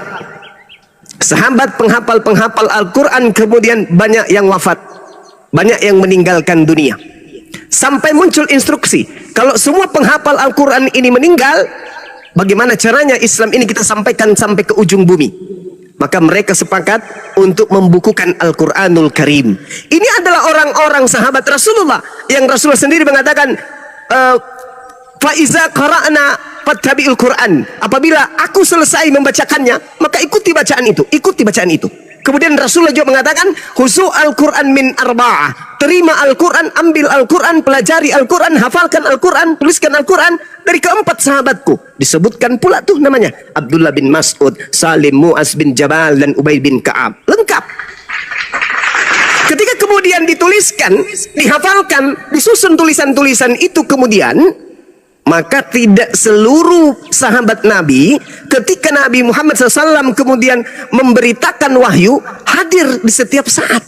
Sahabat penghafal Al-Quran kemudian banyak yang wafat, banyak yang meninggalkan dunia. Sampai muncul instruksi, kalau semua penghafal Al-Quran ini meninggal, bagaimana caranya Islam ini kita sampaikan sampai ke ujung bumi? Maka mereka sepakat untuk membukukan Al-Quranul Karim. Ini adalah orang-orang sahabat Rasulullah yang Rasulullah sendiri mengatakan, Faiza qara'na fattabi'il Quran. Apabila aku selesai membacakannya, maka ikuti bacaan itu, ikuti bacaan itu. Kemudian Rasulullah juga mengatakan, khusu Al-Quran min arba'ah. Terima Al-Quran, ambil Al-Quran, pelajari Al-Quran, hafalkan Al-Quran, tuliskan Al-Quran dari keempat sahabatku. Disebutkan pula tuh namanya, Abdullah bin Mas'ud, Salim, Mu'az bin Jabal, dan Ubay bin Ka'ab. Lengkap. Ketika kemudian dituliskan, dihafalkan, disusun tulisan-tulisan itu kemudian, maka tidak seluruh sahabat Nabi ketika Nabi Muhammad SAW kemudian memberitakan wahyu hadir di setiap saat.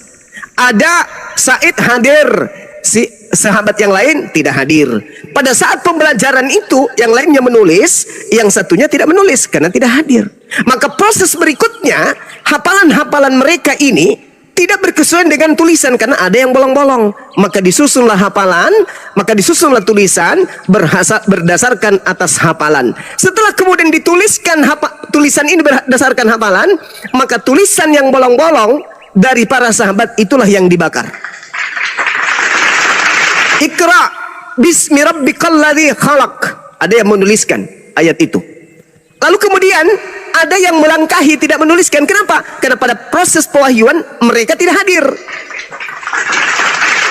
Ada Said hadir, si sahabat yang lain tidak hadir. Pada saat pembelajaran itu yang lainnya menulis, yang satunya tidak menulis karena tidak hadir. Maka proses berikutnya hafalan-hafalan mereka ini tidak berkesuaian dengan tulisan karena ada yang bolong-bolong. Maka disusunlah hafalan, maka disusunlah tulisan berdasarkan atas hafalan. Setelah kemudian dituliskan tulisan ini berdasarkan hafalan, maka tulisan yang bolong-bolong dari para sahabat itulah yang dibakar. Iqra bismi rabbikal ladzi khalaq. Ada yang menuliskan ayat itu. Lalu kemudian ada yang melangkahi tidak menuliskan. Kenapa? Karena pada proses pewahyuan mereka tidak hadir.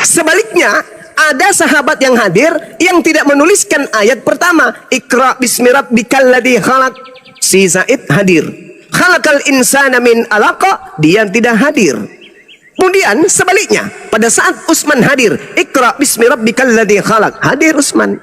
Sebaliknya, ada sahabat yang hadir yang tidak menuliskan ayat pertama. Iqra bismi rabbikal ladzi khalaq. Si Zaid hadir. Khalaqal insana min alaqa, dia tidak hadir. Kemudian sebaliknya, pada saat Utsman hadir, Iqra bismi rabbikal ladzi khalaq, hadir Utsman.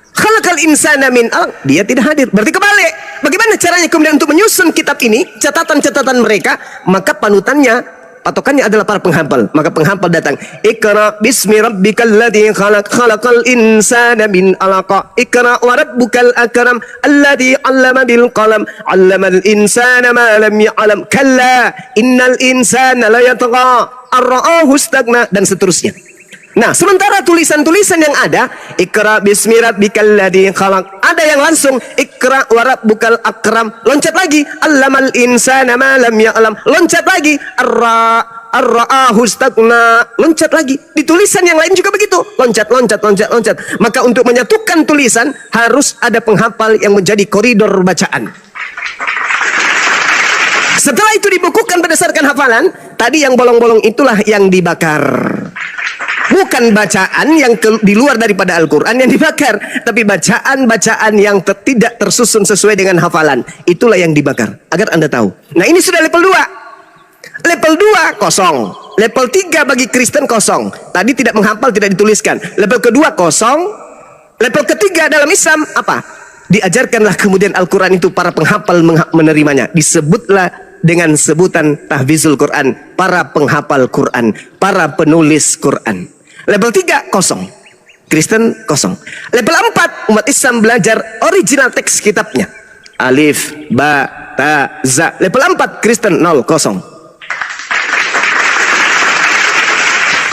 Khalaqal insana min alaq, dia tidak hadir. Berarti kebalik. Bagaimana caranya kemudian untuk menyusun kitab ini, catatan-catatan mereka? Maka patokannya adalah para penghafal. Maka penghafal datang, Iqra bismi rabbikal ladzi khalaq, khalaqal insana min alaq. Iqra wa rabbukal akram alladzi 'allama bil qalam, 'allamal insana ma lam ya'lam. Kalla innal insana la yatgha ar-ra'ahu istagna, dan seterusnya. Nah, sementara tulisan-tulisan yang ada, Iqra bismi rabbikal ladzi khalaq, ada yang langsung Iqra wa rabbukal akram, loncat lagi, 'allamal insana ma lam ya'lam, loncat lagi, ar-ra'ahu istagna, loncat lagi. Di tulisan yang lain juga begitu, loncat. Maka untuk menyatukan tulisan harus ada penghafal yang menjadi koridor bacaan. Setelah itu dibukukan berdasarkan hafalan, tadi yang bolong-bolong itulah yang dibakar. Bukan bacaan yang di luar daripada Al-Quran yang dibakar, tapi bacaan-bacaan yang tidak tersusun sesuai dengan hafalan. Itulah yang dibakar, agar Anda tahu. Nah, ini sudah level 2. Level 2 kosong. Level 3 bagi Kristen kosong. Tadi tidak menghafal, tidak dituliskan. Level kedua kosong. Level ketiga dalam Islam apa? Diajarkanlah kemudian Al-Quran itu, para penghafal menerimanya. Disebutlah dengan sebutan tahfizul Quran, para penghafal Quran, para penulis Quran. Level 3 kosong, Kristen kosong. Level 4 umat Islam belajar original teks kitabnya, alif, ba, ta, za. Level 4 Kristen 0, kosong.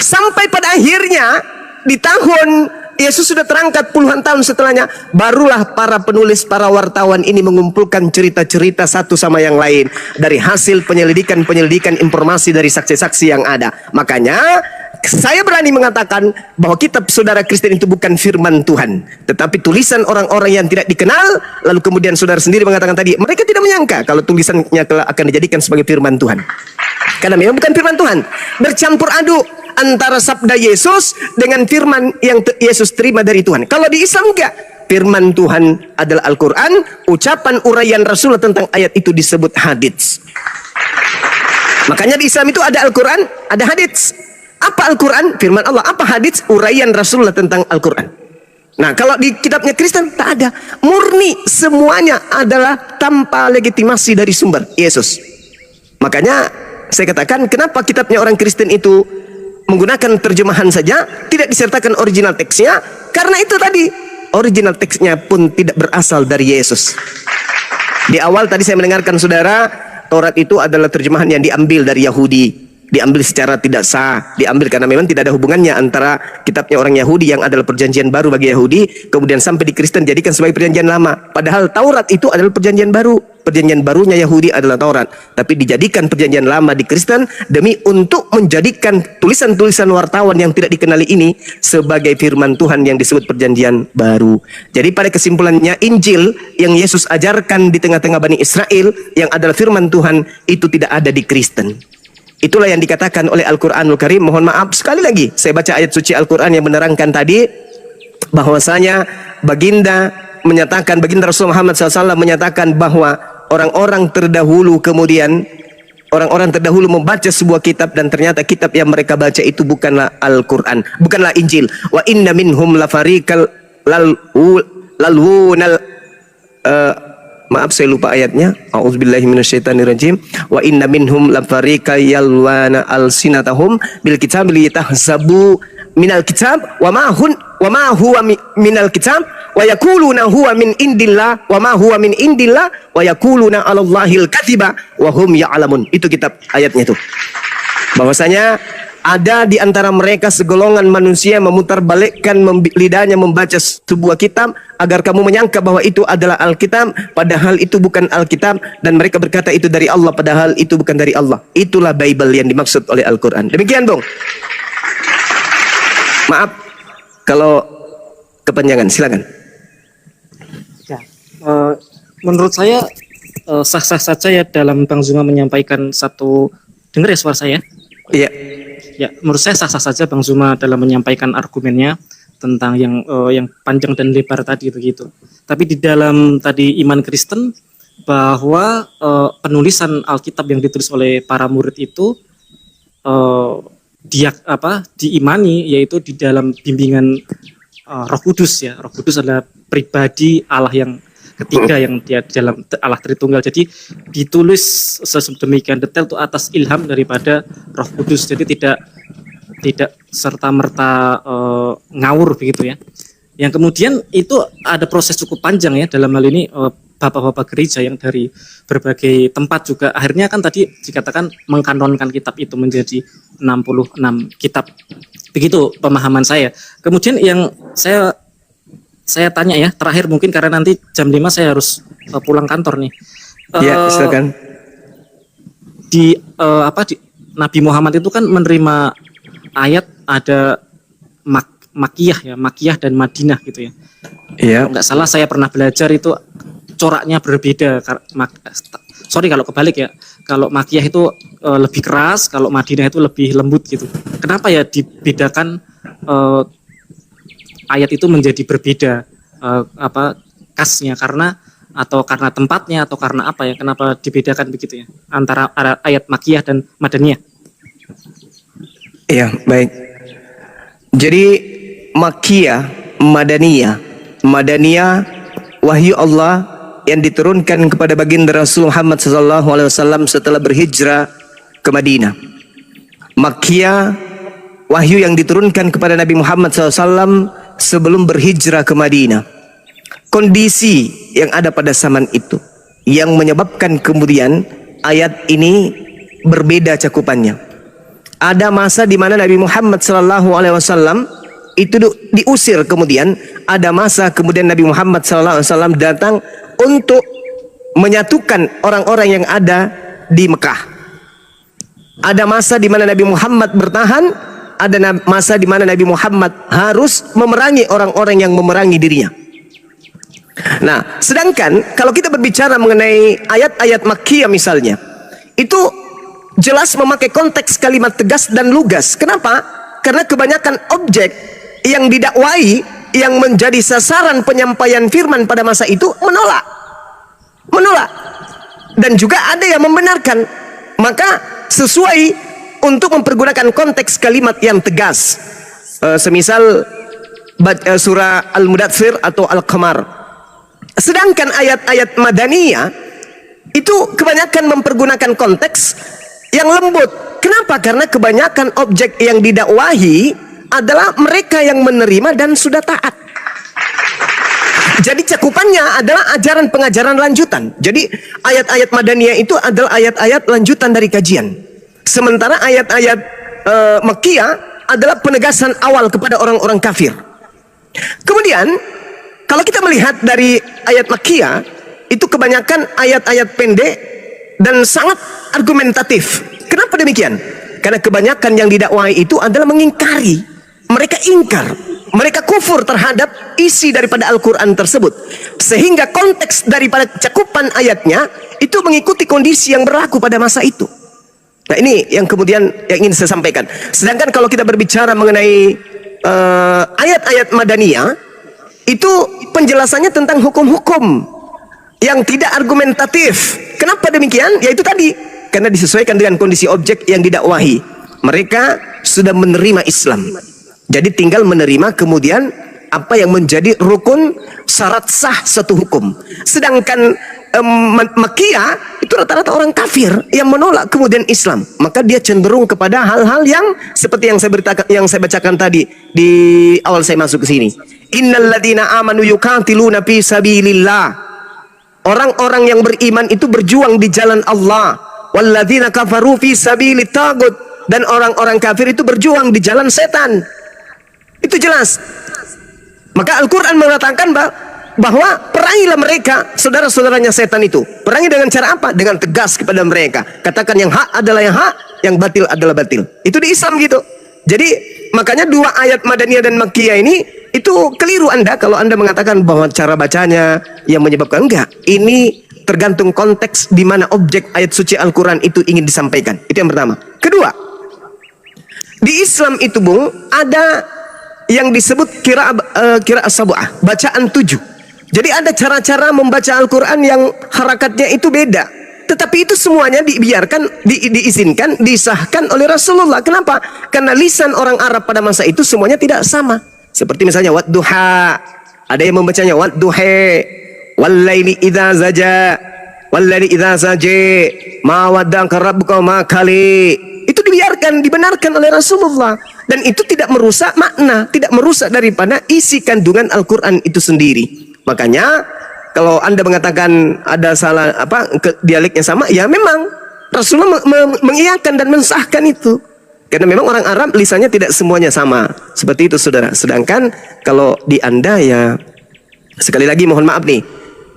Sampai pada akhirnya di tahun Yesus sudah terangkat puluhan tahun setelahnya, barulah para penulis, para wartawan ini mengumpulkan cerita-cerita satu sama yang lain dari hasil penyelidikan informasi dari saksi-saksi yang ada. Makanya saya berani mengatakan bahwa kitab saudara Kristen itu bukan firman Tuhan, tetapi tulisan orang-orang yang tidak dikenal. Lalu kemudian saudara sendiri mengatakan tadi, mereka tidak menyangka kalau tulisannya akan dijadikan sebagai firman Tuhan. Karena memang bukan firman Tuhan. Bercampur aduk antara sabda Yesus dengan firman yang Yesus terima dari Tuhan. Kalau di Islam enggak. Firman Tuhan adalah Al-Quran. Ucapan uraian Rasulullah tentang ayat itu disebut hadits. Makanya di Islam itu ada Al-Quran, ada hadits. Apa Al-Quran? Firman Allah. Apa hadits? Uraian Rasulullah tentang Al-Quran. Nah, kalau di kitabnya Kristen tak ada. Murni semuanya adalah tanpa legitimasi dari sumber Yesus. Makanya saya katakan, kenapa kitabnya orang Kristen itu menggunakan terjemahan saja, tidak disertakan original teksnya? Karena itu tadi, original teksnya pun tidak berasal dari Yesus. Di awal tadi saya mendengarkan saudara, Taurat itu adalah terjemahan yang diambil dari Yahudi, diambil secara tidak sah, diambil karena memang tidak ada hubungannya antara kitabnya orang Yahudi yang adalah perjanjian baru bagi Yahudi, kemudian sampai di Kristen jadikan sebagai perjanjian lama. Padahal Taurat itu adalah perjanjian baru. Perjanjian barunya Yahudi adalah Taurat, tapi dijadikan perjanjian lama di Kristen demi untuk menjadikan tulisan-tulisan wartawan yang tidak dikenali ini sebagai firman Tuhan yang disebut perjanjian baru. Jadi pada kesimpulannya, Injil yang Yesus ajarkan di tengah-tengah Bani Israel yang adalah firman Tuhan itu tidak ada di Kristen. Itulah yang dikatakan oleh Al-Quranul Karim. Mohon maaf sekali lagi, saya baca ayat suci Al-Quran yang menerangkan tadi bahwasanya baginda Rasul Muhammad SAW menyatakan bahwa orang-orang terdahulu membaca sebuah kitab dan ternyata kitab yang mereka baca itu bukanlah Al-Quran, bukanlah Injil. Wa inna minhum lafariqal lalwunal maaf saya lupa ayatnya. A'udzubillahi minasyaitonirrajim. Wa inna minhum lafariqa yalwana alsinatahum bil kitab litahsabu minal kitab wa ma huwa minal kitab wa yaquluna huwa min indillah wa ma huwa min indillah wa yaquluna 'alallahil kadziba wa hum ya'lamun. Itu kitab ayatnya itu. bahwasanya ada di antara mereka segolongan manusia memutarbalikkan lidahnya membaca sebuah kitab agar kamu menyangka bahwa itu adalah Alkitab, padahal itu bukan Alkitab, dan mereka berkata itu dari Allah, padahal itu bukan dari Allah. Itulah Bible yang dimaksud oleh Al-Quran. Demikian, Bung. Maaf kalau kepanjangan, silakan. Ya, menurut saya sah-sah saja ya dalam Bang Zuma menyampaikan satu, dengar ya suara saya? Iya. Ya, menurut saya sah-sah saja Bang Zuma dalam menyampaikan argumennya tentang yang panjang dan lebar tadi begitu. Tapi di dalam tadi iman Kristen bahwa penulisan Alkitab yang ditulis oleh para murid itu diimani, yaitu di dalam bimbingan Roh Kudus ya. Roh Kudus adalah pribadi Allah yang ketiga yang dia dalam Allah Tritunggal. Jadi ditulis sedemikian detail itu atas ilham daripada Roh Kudus. Jadi tidak serta-merta ngawur begitu ya. Yang kemudian itu ada proses cukup panjang ya dalam hal ini bapak-bapak gereja yang dari berbagai tempat juga akhirnya kan tadi dikatakan mengkanonkan kitab itu menjadi 66 kitab. Begitu pemahaman saya. Kemudian yang saya tanya ya, terakhir mungkin karena nanti jam 5 saya harus pulang kantor nih. Iya, silakan. Di Nabi Muhammad itu kan menerima ayat ada Makkiyah dan Madinah gitu ya. Iya. Kalau nggak salah saya pernah belajar itu coraknya berbeda. Sorry kalau kebalik ya. Kalau Makkiyah itu lebih keras, kalau Madinah itu lebih lembut gitu. Kenapa ya dibedakan ayat itu menjadi berbeda khasnya karena tempatnya atau karena apa ya, kenapa dibedakan begitu ya antara ayat Makkiyah dan Madaniyah? Iya, baik. Jadi Makkiyah, Madaniyah wahyu Allah yang diturunkan kepada baginda Rasul Muhammad SAW setelah berhijrah ke Madinah. Makkiyah wahyu yang diturunkan kepada Nabi Muhammad SAW sebelum berhijrah ke Madinah. Kondisi yang ada pada zaman itu yang menyebabkan kemudian ayat ini berbeda cakupannya. Ada masa di mana Nabi Muhammad SAW itu diusir, kemudian ada masa kemudian Nabi Muhammad SAW datang untuk menyatukan orang-orang yang ada di Mekah. Ada masa di mana Nabi Muhammad bertahan, ada masa di mana Nabi Muhammad harus memerangi orang-orang yang memerangi dirinya. Nah, sedangkan kalau kita berbicara mengenai ayat-ayat Makkiyah misalnya, itu jelas memakai konteks kalimat tegas dan lugas. Kenapa? Karena kebanyakan objek yang didakwai yang menjadi sasaran penyampaian firman pada masa itu menolak. Dan juga ada yang membenarkan. Maka sesuai untuk mempergunakan konteks kalimat yang tegas, semisal surah Al-Mudaththir atau Al-Qamar. Sedangkan ayat-ayat Madaniyah itu kebanyakan mempergunakan konteks yang lembut. Kenapa? Karena kebanyakan objek yang didakwahi adalah mereka yang menerima dan sudah taat. Jadi cakupannya adalah ajaran pengajaran lanjutan. Jadi ayat-ayat Madaniyah itu adalah ayat-ayat lanjutan dari kajian. Sementara ayat-ayat Makkiyah adalah penegasan awal kepada orang-orang kafir. Kemudian kalau kita melihat dari ayat Makkiyah, itu kebanyakan ayat-ayat pendek dan sangat argumentatif. Kenapa demikian? Karena kebanyakan yang didakwai itu adalah mengingkari. Mereka ingkar, mereka kufur terhadap isi daripada Al-Quran tersebut. Sehingga konteks daripada cakupan ayatnya itu mengikuti kondisi yang berlaku pada masa itu. Nah, ini yang kemudian yang ingin saya sampaikan. Sedangkan kalau kita berbicara mengenai ayat-ayat Madaniyah, itu penjelasannya tentang hukum-hukum yang tidak argumentatif. Kenapa demikian? Yaitu tadi, karena disesuaikan dengan kondisi objek yang didakwahi. Mereka sudah menerima Islam, jadi tinggal menerima kemudian apa yang menjadi rukun syarat sah satu hukum. Sedangkan Makkiyah itu rata-rata orang kafir yang menolak kemudian Islam, maka dia cenderung kepada hal-hal yang seperti yang saya bacakan tadi di awal saya masuk ke sini. Innalladzina amanu yuqatiluna fi sabilillah. Orang-orang yang beriman itu berjuang di jalan Allah. Walladzina kafaru fi sabilit tagut. dan orang-orang kafir itu berjuang di jalan setan. Itu jelas. Maka Al-Quran mengatakan bahwa perangilah mereka, saudara-saudaranya setan itu. Perangi dengan cara apa? Dengan tegas kepada mereka. Katakan yang hak adalah yang hak, yang batil adalah batil. Itu di Islam gitu. Jadi makanya dua ayat Madaniyah dan Makkiyah ini itu keliru Anda kalau Anda mengatakan bahwa cara bacanya yang menyebabkan. Enggak. Ini tergantung konteks di mana objek ayat suci Al-Quran itu ingin disampaikan. Itu yang pertama. Kedua, di Islam itu Bung, ada yang disebut qiraah sab'ah, bacaan 7. Jadi ada cara-cara membaca Al-Quran yang harakatnya itu beda. Tetapi itu semuanya dibiarkan, diizinkan, disahkan oleh Rasulullah. Kenapa? Karena lisan orang Arab pada masa itu semuanya tidak sama. Seperti misalnya wadduha, ada yang membacanya wadduhe, wallaili idza zaja, wallaili idza zaje, ma wadda'aka rabbuka ma kali. Itu dibenarkan oleh Rasulullah, dan itu tidak merusak makna, tidak merusak daripada isi kandungan Al-Quran itu sendiri. Makanya kalau Anda mengatakan ada salah dialeknya sama, ya memang Rasulullah mengiyakan dan mensahkan itu. Karena memang orang Arab lisannya tidak semuanya sama. Seperti itu saudara. Sedangkan kalau di Anda ya, sekali lagi mohon maaf nih,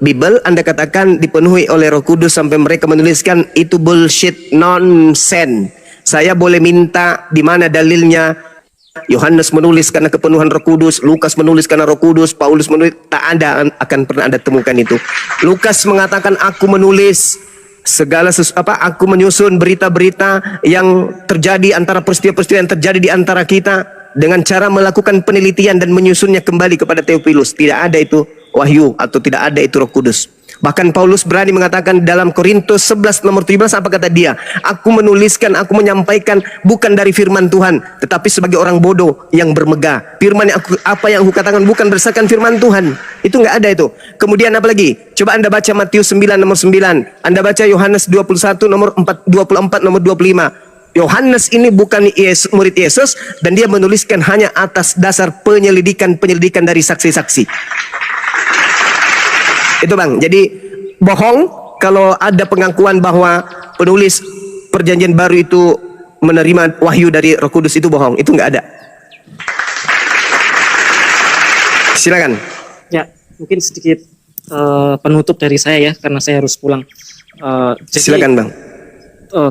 Bible Anda katakan dipenuhi oleh Roh Kudus sampai mereka menuliskan itu bullshit, nonsense. Saya boleh minta di mana dalilnya? Yohanes menulis karena kepenuhan Roh Kudus, Lukas menulis karena Roh Kudus, Paulus menulis, tak ada akan pernah Anda temukan itu. Lukas mengatakan aku menulis segala aku menyusun berita-berita yang terjadi antara peristiwa-peristiwa yang terjadi di antara kita dengan cara melakukan penelitian dan menyusunnya kembali kepada Theophilus. Tidak ada itu wahyu atau tidak ada itu Roh Kudus. Bahkan Paulus berani mengatakan dalam Korintus 11 nomor 17, apa kata dia? Aku menuliskan, aku menyampaikan bukan dari firman Tuhan, tetapi sebagai orang bodoh yang bermegah. Firman yang apa yang aku katakan bukan berdasarkan firman Tuhan. Itu enggak ada itu. Kemudian apa lagi? Coba Anda baca Matius 9 nomor 9. Anda baca Yohanes 21 nomor 24 nomor 25. Yohanes ini bukan murid Yesus, dan dia menuliskan hanya atas dasar penyelidikan dari saksi-saksi. Itu Bang, jadi bohong kalau ada pengakuan bahwa penulis perjanjian baru itu menerima wahyu dari Roh Kudus, itu bohong, itu nggak ada. Silakan. Ya, mungkin sedikit penutup dari saya ya, karena saya harus pulang. Silakan Bang.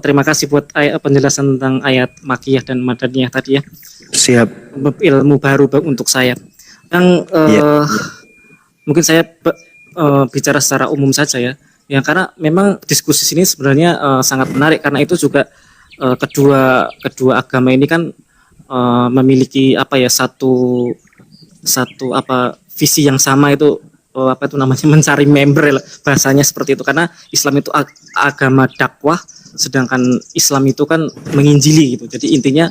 Terima kasih buat penjelasan tentang ayat Makkiyah dan Madaniyah tadi ya. Siap. Ilmu baru untuk saya. Yang mungkin saya bicara secara umum saja ya. Ya karena memang diskusi sini sebenarnya sangat menarik, karena itu juga kedua agama ini kan memiliki satu visi yang sama, itu namanya mencari member, bahasanya seperti itu. Karena Islam itu agama dakwah, sedangkan Islam itu kan menginjili gitu. Jadi intinya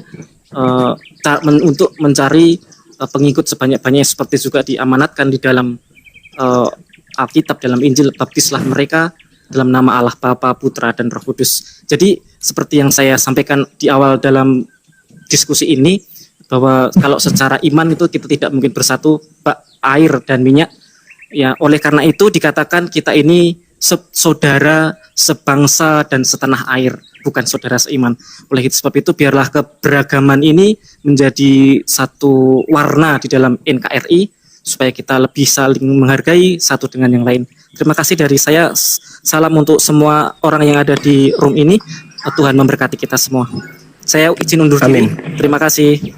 untuk mencari pengikut sebanyak-banyaknya, seperti juga diamanatkan di dalam Alkitab, dalam Injil, baptislah mereka dalam nama Allah Bapa, Putra, dan Roh Kudus. Jadi seperti yang saya sampaikan di awal dalam diskusi ini, bahwa kalau secara iman itu kita tidak mungkin bersatu air dan minyak. Ya, oleh karena itu dikatakan kita ini saudara sebangsa dan setanah air, bukan saudara seiman. Oleh sebab itu biarlah keberagaman ini menjadi satu warna di dalam NKRI, supaya kita lebih saling menghargai satu dengan yang lain. Terima kasih dari saya. Salam untuk semua orang yang ada di room ini. Tuhan memberkati kita semua. Saya izin undur diri. Terima kasih.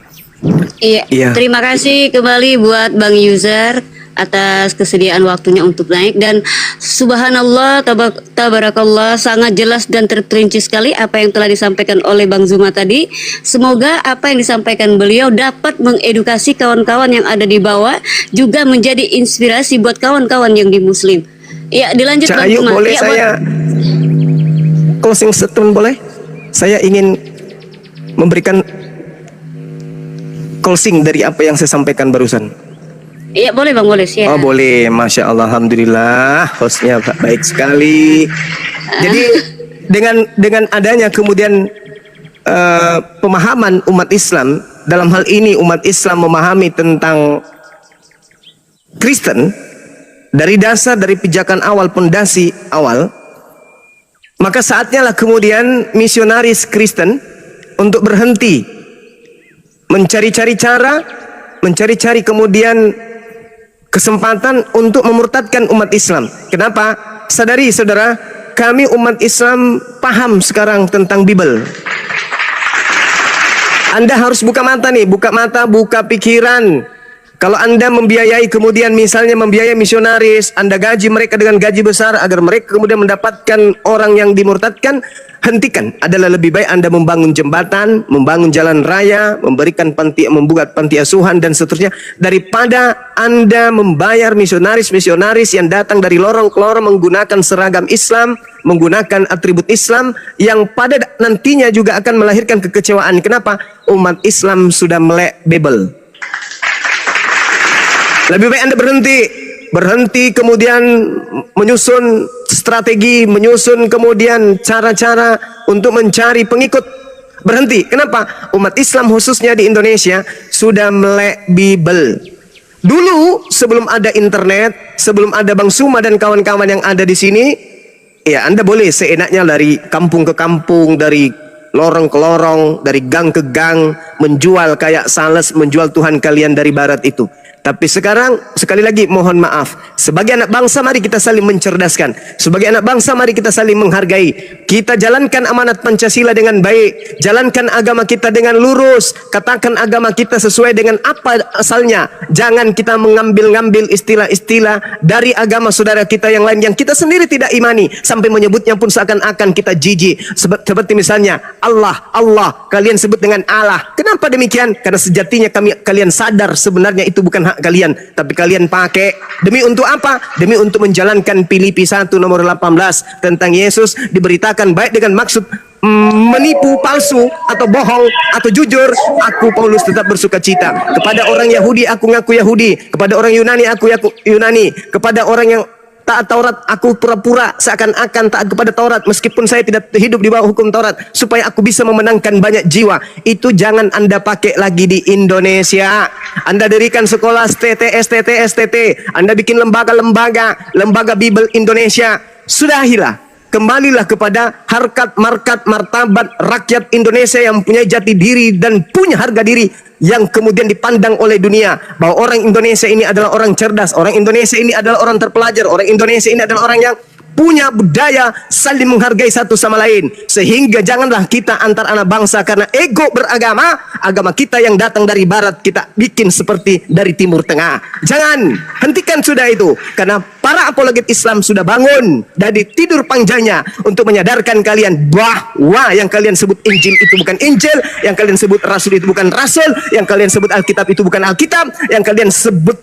Iya. Terima kasih kembali buat Bang User atas kesediaan waktunya untuk naik, dan subhanallah, tabarakallah, sangat jelas dan terperinci sekali apa yang telah disampaikan oleh Bang Zuma tadi. Semoga apa yang disampaikan beliau dapat mengedukasi kawan-kawan yang ada di bawah, juga menjadi inspirasi buat kawan-kawan yang di Muslim. Ya, dilanjut Bang Zuma. Boleh ya, saya closing statement boleh? Saya ingin memberikan closing dari apa yang saya sampaikan barusan. Iya boleh Bang, boleh sih. Oh boleh, Masya Allah, Alhamdulillah, hostnya baik sekali. Jadi dengan adanya kemudian pemahaman umat Islam, dalam hal ini umat Islam memahami tentang Kristen dari dasar, dari pijakan awal, pondasi awal, maka saatnya lah kemudian misionaris Kristen untuk berhenti mencari-cari cara, mencari-cari kemudian kesempatan untuk memurtadkan umat Islam. Kenapa? Sadari saudara, kami umat Islam paham sekarang tentang Bible. Anda harus buka mata nih, buka mata, buka pikiran. Kalau Anda membiayai kemudian misalnya membiayai misionaris, Anda gaji mereka dengan gaji besar agar mereka kemudian mendapatkan orang yang dimurtadkan, hentikan. Adalah lebih baik Anda membangun jembatan, membangun jalan raya, memberikan membuat panti asuhan dan seterusnya, daripada Anda membayar misionaris-misionaris yang datang dari lorong ke lorong menggunakan seragam Islam, menggunakan atribut Islam yang pada nantinya juga akan melahirkan kekecewaan. Kenapa? Umat Islam sudah melek Bible. Lebih baik Anda berhenti kemudian menyusun strategi, menyusun kemudian cara-cara untuk mencari pengikut. Berhenti. Kenapa? Umat Islam khususnya di Indonesia sudah melek Bible. Dulu sebelum ada internet, sebelum ada Bang Suma dan kawan-kawan yang ada di sini, ya Anda boleh seenaknya dari kampung ke kampung, dari lorong ke lorong, dari gang ke gang, menjual kayak sales, menjual Tuhan kalian dari barat itu. Tapi sekarang, sekali lagi mohon maaf, sebagai anak bangsa mari kita saling mencerdaskan. Sebagai anak bangsa mari kita saling menghargai. Kita jalankan amanat Pancasila dengan baik, jalankan agama kita dengan lurus, katakan agama kita sesuai dengan apa asalnya. Jangan kita mengambil-ngambil istilah-istilah dari agama saudara kita yang lain yang kita sendiri tidak imani, sampai menyebutnya pun seakan-akan kita jijik. Seperti misalnya Allah, kalian sebut dengan Allah. Kenapa demikian? Karena sejatinya kalian sadar sebenarnya itu bukan hak kalian, tapi kalian pakai demi untuk apa? Demi untuk menjalankan Filipi 1 nomor 18 tentang Yesus diberitakan baik dengan maksud menipu, palsu atau bohong atau jujur. Aku Paulus tetap bersuka cita. Kepada orang Yahudi aku ngaku Yahudi, kepada orang Yunani aku Yunani, kepada orang yang taat Taurat aku pura-pura seakan-akan taat kepada Taurat meskipun saya tidak hidup di bawah hukum Taurat, supaya aku bisa memenangkan banyak jiwa. Itu jangan Anda pakai lagi di Indonesia. Anda dirikan sekolah STT, Anda bikin lembaga Bible Indonesia. Sudahilah. Kembalilah kepada harkat, markat, martabat rakyat Indonesia yang punya jati diri dan punya harga diri yang kemudian dipandang oleh dunia bahwa orang Indonesia ini adalah orang cerdas, orang Indonesia ini adalah orang terpelajar, orang Indonesia ini adalah orang yang punya budaya saling menghargai satu sama lain. Sehingga janganlah kita antar anak bangsa karena ego beragama, agama kita yang datang dari barat kita bikin seperti dari timur tengah. Jangan, hentikan sudah itu. Karena para apologet Islam sudah bangun dari tidur panjangnya untuk menyadarkan kalian bahwa yang kalian sebut Injil itu bukan Injil, yang kalian sebut Rasul itu bukan Rasul, yang kalian sebut Alkitab itu bukan Alkitab, yang kalian sebut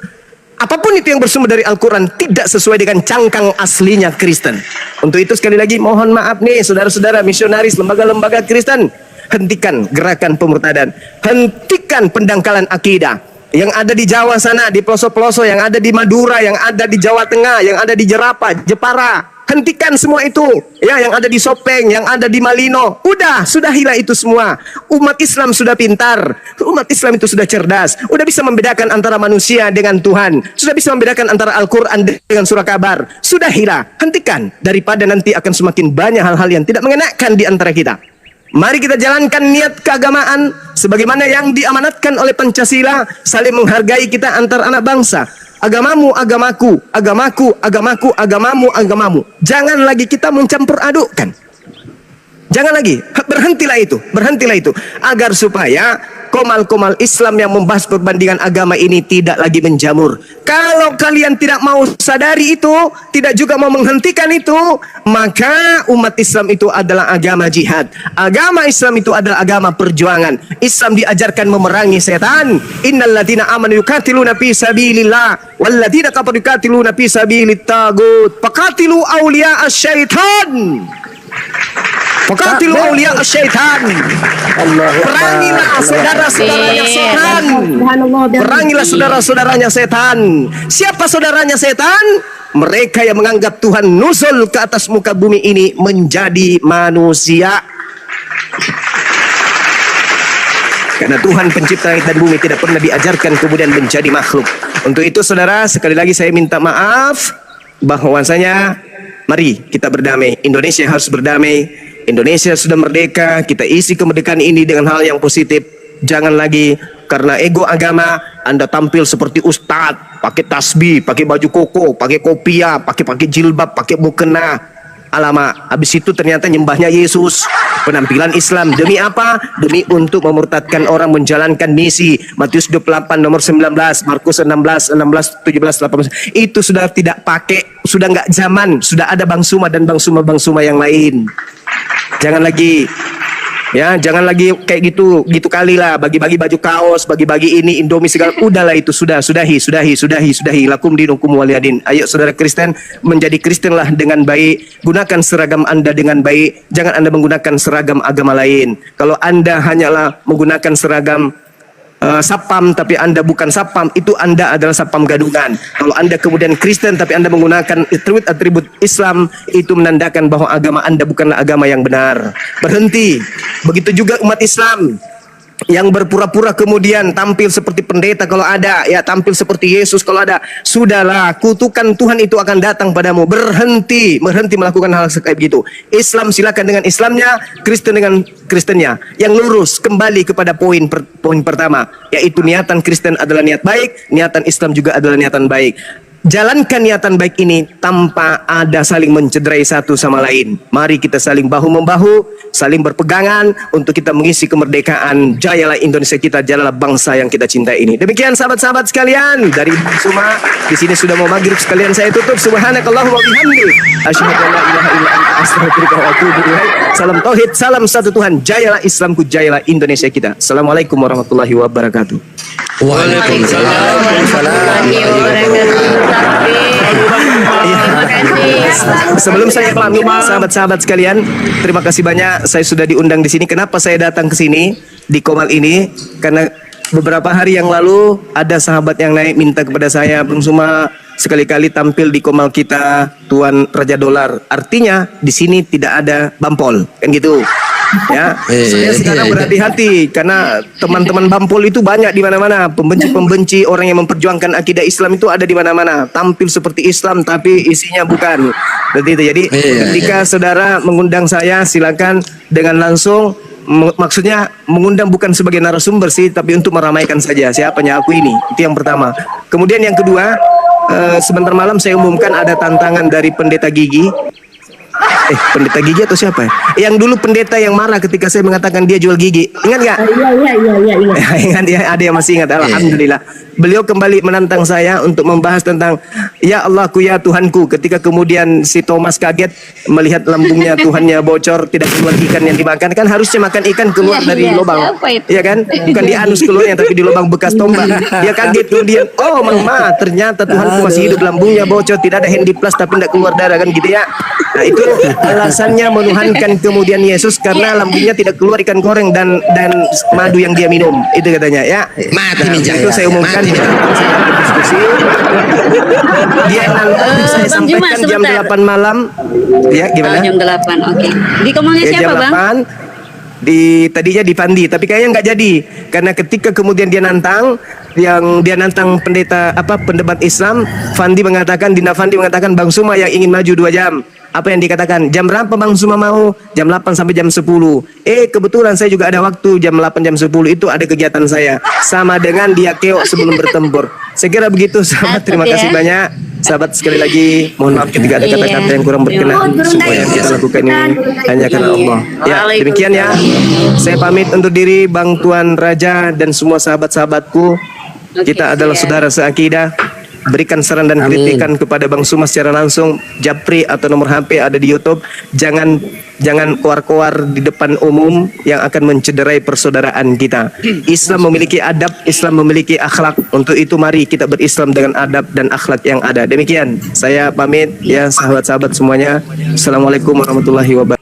apapun itu yang bersumber dari Al-Quran tidak sesuai dengan cangkang aslinya Kristen. Untuk itu sekali lagi mohon maaf nih saudara-saudara misionaris, lembaga-lembaga Kristen, hentikan gerakan pemurtadan, hentikan pendangkalan akidah yang ada di Jawa sana, di pelosok-pelosok, yang ada di Madura, yang ada di Jawa Tengah, yang ada di Jerapa, Jepara. Hentikan semua itu, ya, yang ada di Sopeng, yang ada di Malino. Sudahilah itu semua. Umat Islam sudah pintar, umat Islam itu sudah cerdas, udah bisa membedakan antara manusia dengan Tuhan, sudah bisa membedakan antara Al-Quran dengan surah kabar. Sudahilah, hentikan, daripada nanti akan semakin banyak hal-hal yang tidak mengenakan di antara kita. Mari kita jalankan niat keagamaan sebagaimana yang diamanatkan oleh Pancasila, saling menghargai kita antar anak bangsa. Agamamu, agamaku, agamaku, agamaku, agamamu, agamamu. Jangan lagi kita mencampur adukkan. Jangan lagi, berhentilah itu, agar supaya komal-komal Islam yang membahas perbandingan agama ini tidak lagi menjamur. Kalau kalian tidak mau sadari itu, tidak juga mau menghentikan itu, maka umat Islam itu adalah agama jihad. Agama Islam itu adalah agama perjuangan. Islam diajarkan memerangi setan. Innalladzina amanu yuqatiluna fi sabilillah walladzina kafaru yuqatiluna fi sabilit tagut. Faqatilu awliya asy-syaitan. Faqatilu awliya asy-syaitan. Perangilah saudara-saudaranya setan. Perangilah saudara-saudaranya setan. Siapa saudaranya setan? Mereka yang menganggap Tuhan nuzul ke atas muka bumi ini menjadi manusia. Karena Tuhan pencipta langit dan bumi tidak pernah diajarkan kemudian menjadi makhluk. Untuk itu saudara, sekali lagi saya minta maaf bahwasanya mari kita berdamai. Indonesia harus berdamai. Indonesia sudah merdeka, kita isi kemerdekaan ini dengan hal yang positif. Jangan lagi karena ego agama Anda tampil seperti ustadz, pakai tasbih, pakai baju koko, pakai kopiah, pakai jilbab, pakai mukena. Alamak, habis itu ternyata nyembahnya Yesus. Penampilan Islam demi apa? Demi untuk memurtadkan orang menjalankan misi. Matius 28 nomor 19, Markus 16, 17, 18. Itu sudah tidak pakai, sudah nggak zaman, sudah ada Bang Suma dan Bang Suma yang lain. Jangan lagi jangan lagi kayak gitu kali lah, bagi-bagi baju kaos, bagi-bagi ini Indomie segala, udahlah itu sudahi, lakum dinukum waliyadin. Ayo saudara Kristen, menjadi Kristen lah dengan baik, gunakan seragam Anda dengan baik, jangan Anda menggunakan seragam agama lain. Kalau Anda hanyalah menggunakan seragam sapam tapi Anda bukan sapam, itu Anda adalah sapam gadungan. Kalau Anda kemudian Kristen tapi Anda menggunakan atribut Islam, itu menandakan bahwa agama Anda bukanlah agama yang benar. Berhenti. Begitu juga umat Islam yang berpura-pura kemudian tampil seperti pendeta kalau ada, ya tampil seperti Yesus kalau ada. Sudahlah, kutukan Tuhan itu akan datang padamu. Berhenti melakukan hal kayak begitu. Islam silakan dengan Islamnya, Kristen dengan Kristennya. Yang lurus kembali kepada poin pertama, yaitu niatan Kristen adalah niat baik, niatan Islam juga adalah niatan baik. Jalankan niatan baik ini tanpa ada saling mencederai satu sama lain. Mari kita saling bahu-membahu, saling berpegangan untuk kita mengisi kemerdekaan. Jayalah Indonesia kita, jayalah bangsa yang kita cintai ini. Demikian sahabat-sahabat sekalian, dari semua di sini sudah mau maghrib sekalian, saya tutup. Subhanakallahumma wa bihamdik, asyhadu an la ilaha illa anta, astaghfiruka wa atubu ilaik. Salam tauhid, salam satu Tuhan. Jayalah Islamku, jayalah Indonesia kita. Assalamualaikum warahmatullahi wabarakatuh. Waalaikumsalam warahmatullahi wabarakatuh. Terima kasih. Sebelum saya pamit, sahabat-sahabat sekalian, terima kasih banyak saya sudah diundang di sini. Kenapa saya datang ke sini di Komal ini? Karena beberapa hari yang lalu ada sahabat yang naik minta kepada saya, Bung Suma, sekali-kali tampil di Komal kita, Tuan Raja Dolar. Artinya di sini tidak ada Bampol, kan gitu. Ya, saya sekarang berhati-hati karena teman-teman Bampol itu banyak di mana-mana. Pembenci-pembenci orang yang memperjuangkan akidah Islam itu ada di mana-mana. Tampil seperti Islam tapi isinya bukan. Jadi ketika saudara mengundang saya, silakan dengan langsung. Maksudnya mengundang bukan sebagai narasumber sih, tapi untuk meramaikan saja siapanya aku ini. Itu yang pertama. Kemudian yang kedua, sebentar malam saya umumkan ada tantangan dari pendeta Gigi. Pendeta Gigi atau siapa ya? Yang dulu pendeta yang marah ketika saya mengatakan dia jual gigi. Ingat nggak? Iya. Ingat ya, ada yang masih ingat. Alhamdulillah. Beliau kembali menantang saya untuk membahas tentang ya Allahku ya Tuhanku. Ketika kemudian si Thomas kaget melihat lambungnya Tuhannya bocor, tidak keluar ikan yang dimakan. Kan harusnya makan ikan keluar dari lubang. Iya kan? Bukan di anus keluarnya tapi di lubang bekas tombak. Dia kaget kemudian, oh mama, ternyata Tuhanku masih hidup, lambungnya bocor, tidak ada handiplas tapi tidak keluar darah, kan gitu ya. Nah itu alasannya menuhankan kemudian Yesus karena lambungnya tidak keluar ikan goreng dan madu yang dia minum. Itu katanya ya. Mati Nah, itu saya umumkan di diskusi. Dia nanti saya Bang Juma, sampaikan jam sebentar. 8 malam. Ya gimana? Jam 8, oke. Di komalnya Ya, siapa, jam Bang? 8. Tadinya di Pandi, tapi kayaknya nggak jadi karena ketika kemudian dia nantang pendeta pendebat Islam, Dina Fandi mengatakan Bang Suma yang ingin maju 2 jam. Apa yang dikatakan? Jam berapa Bang Suma mau? Jam 8 sampai jam 10. Kebetulan saya juga ada waktu jam 8 jam 10 itu ada kegiatan saya. Sama dengan dia keok sebelum bertempur. Saya kira begitu sahabat. Terima kasih banyak. Sahabat sekali lagi mohon maaf ketika ada kata-kata yang kurang berkenan. Semua yang kita lakukan ini hanya karena Allah. Ya, demikian ya. Saya pamit undur diri Bang Tuan Raja dan semua sahabat-sahabatku. Kita adalah saudara seakidah. Berikan saran dan kritikan kepada Bang Suma secara langsung. Japri atau nomor HP ada di YouTube. Jangan koar-koar di depan umum yang akan mencederai persaudaraan kita. Islam memiliki adab, Islam memiliki akhlak. Untuk itu mari kita berislam dengan adab dan akhlak yang ada. Demikian saya pamit ya sahabat-sahabat semuanya. Assalamualaikum warahmatullahi wabarakatuh.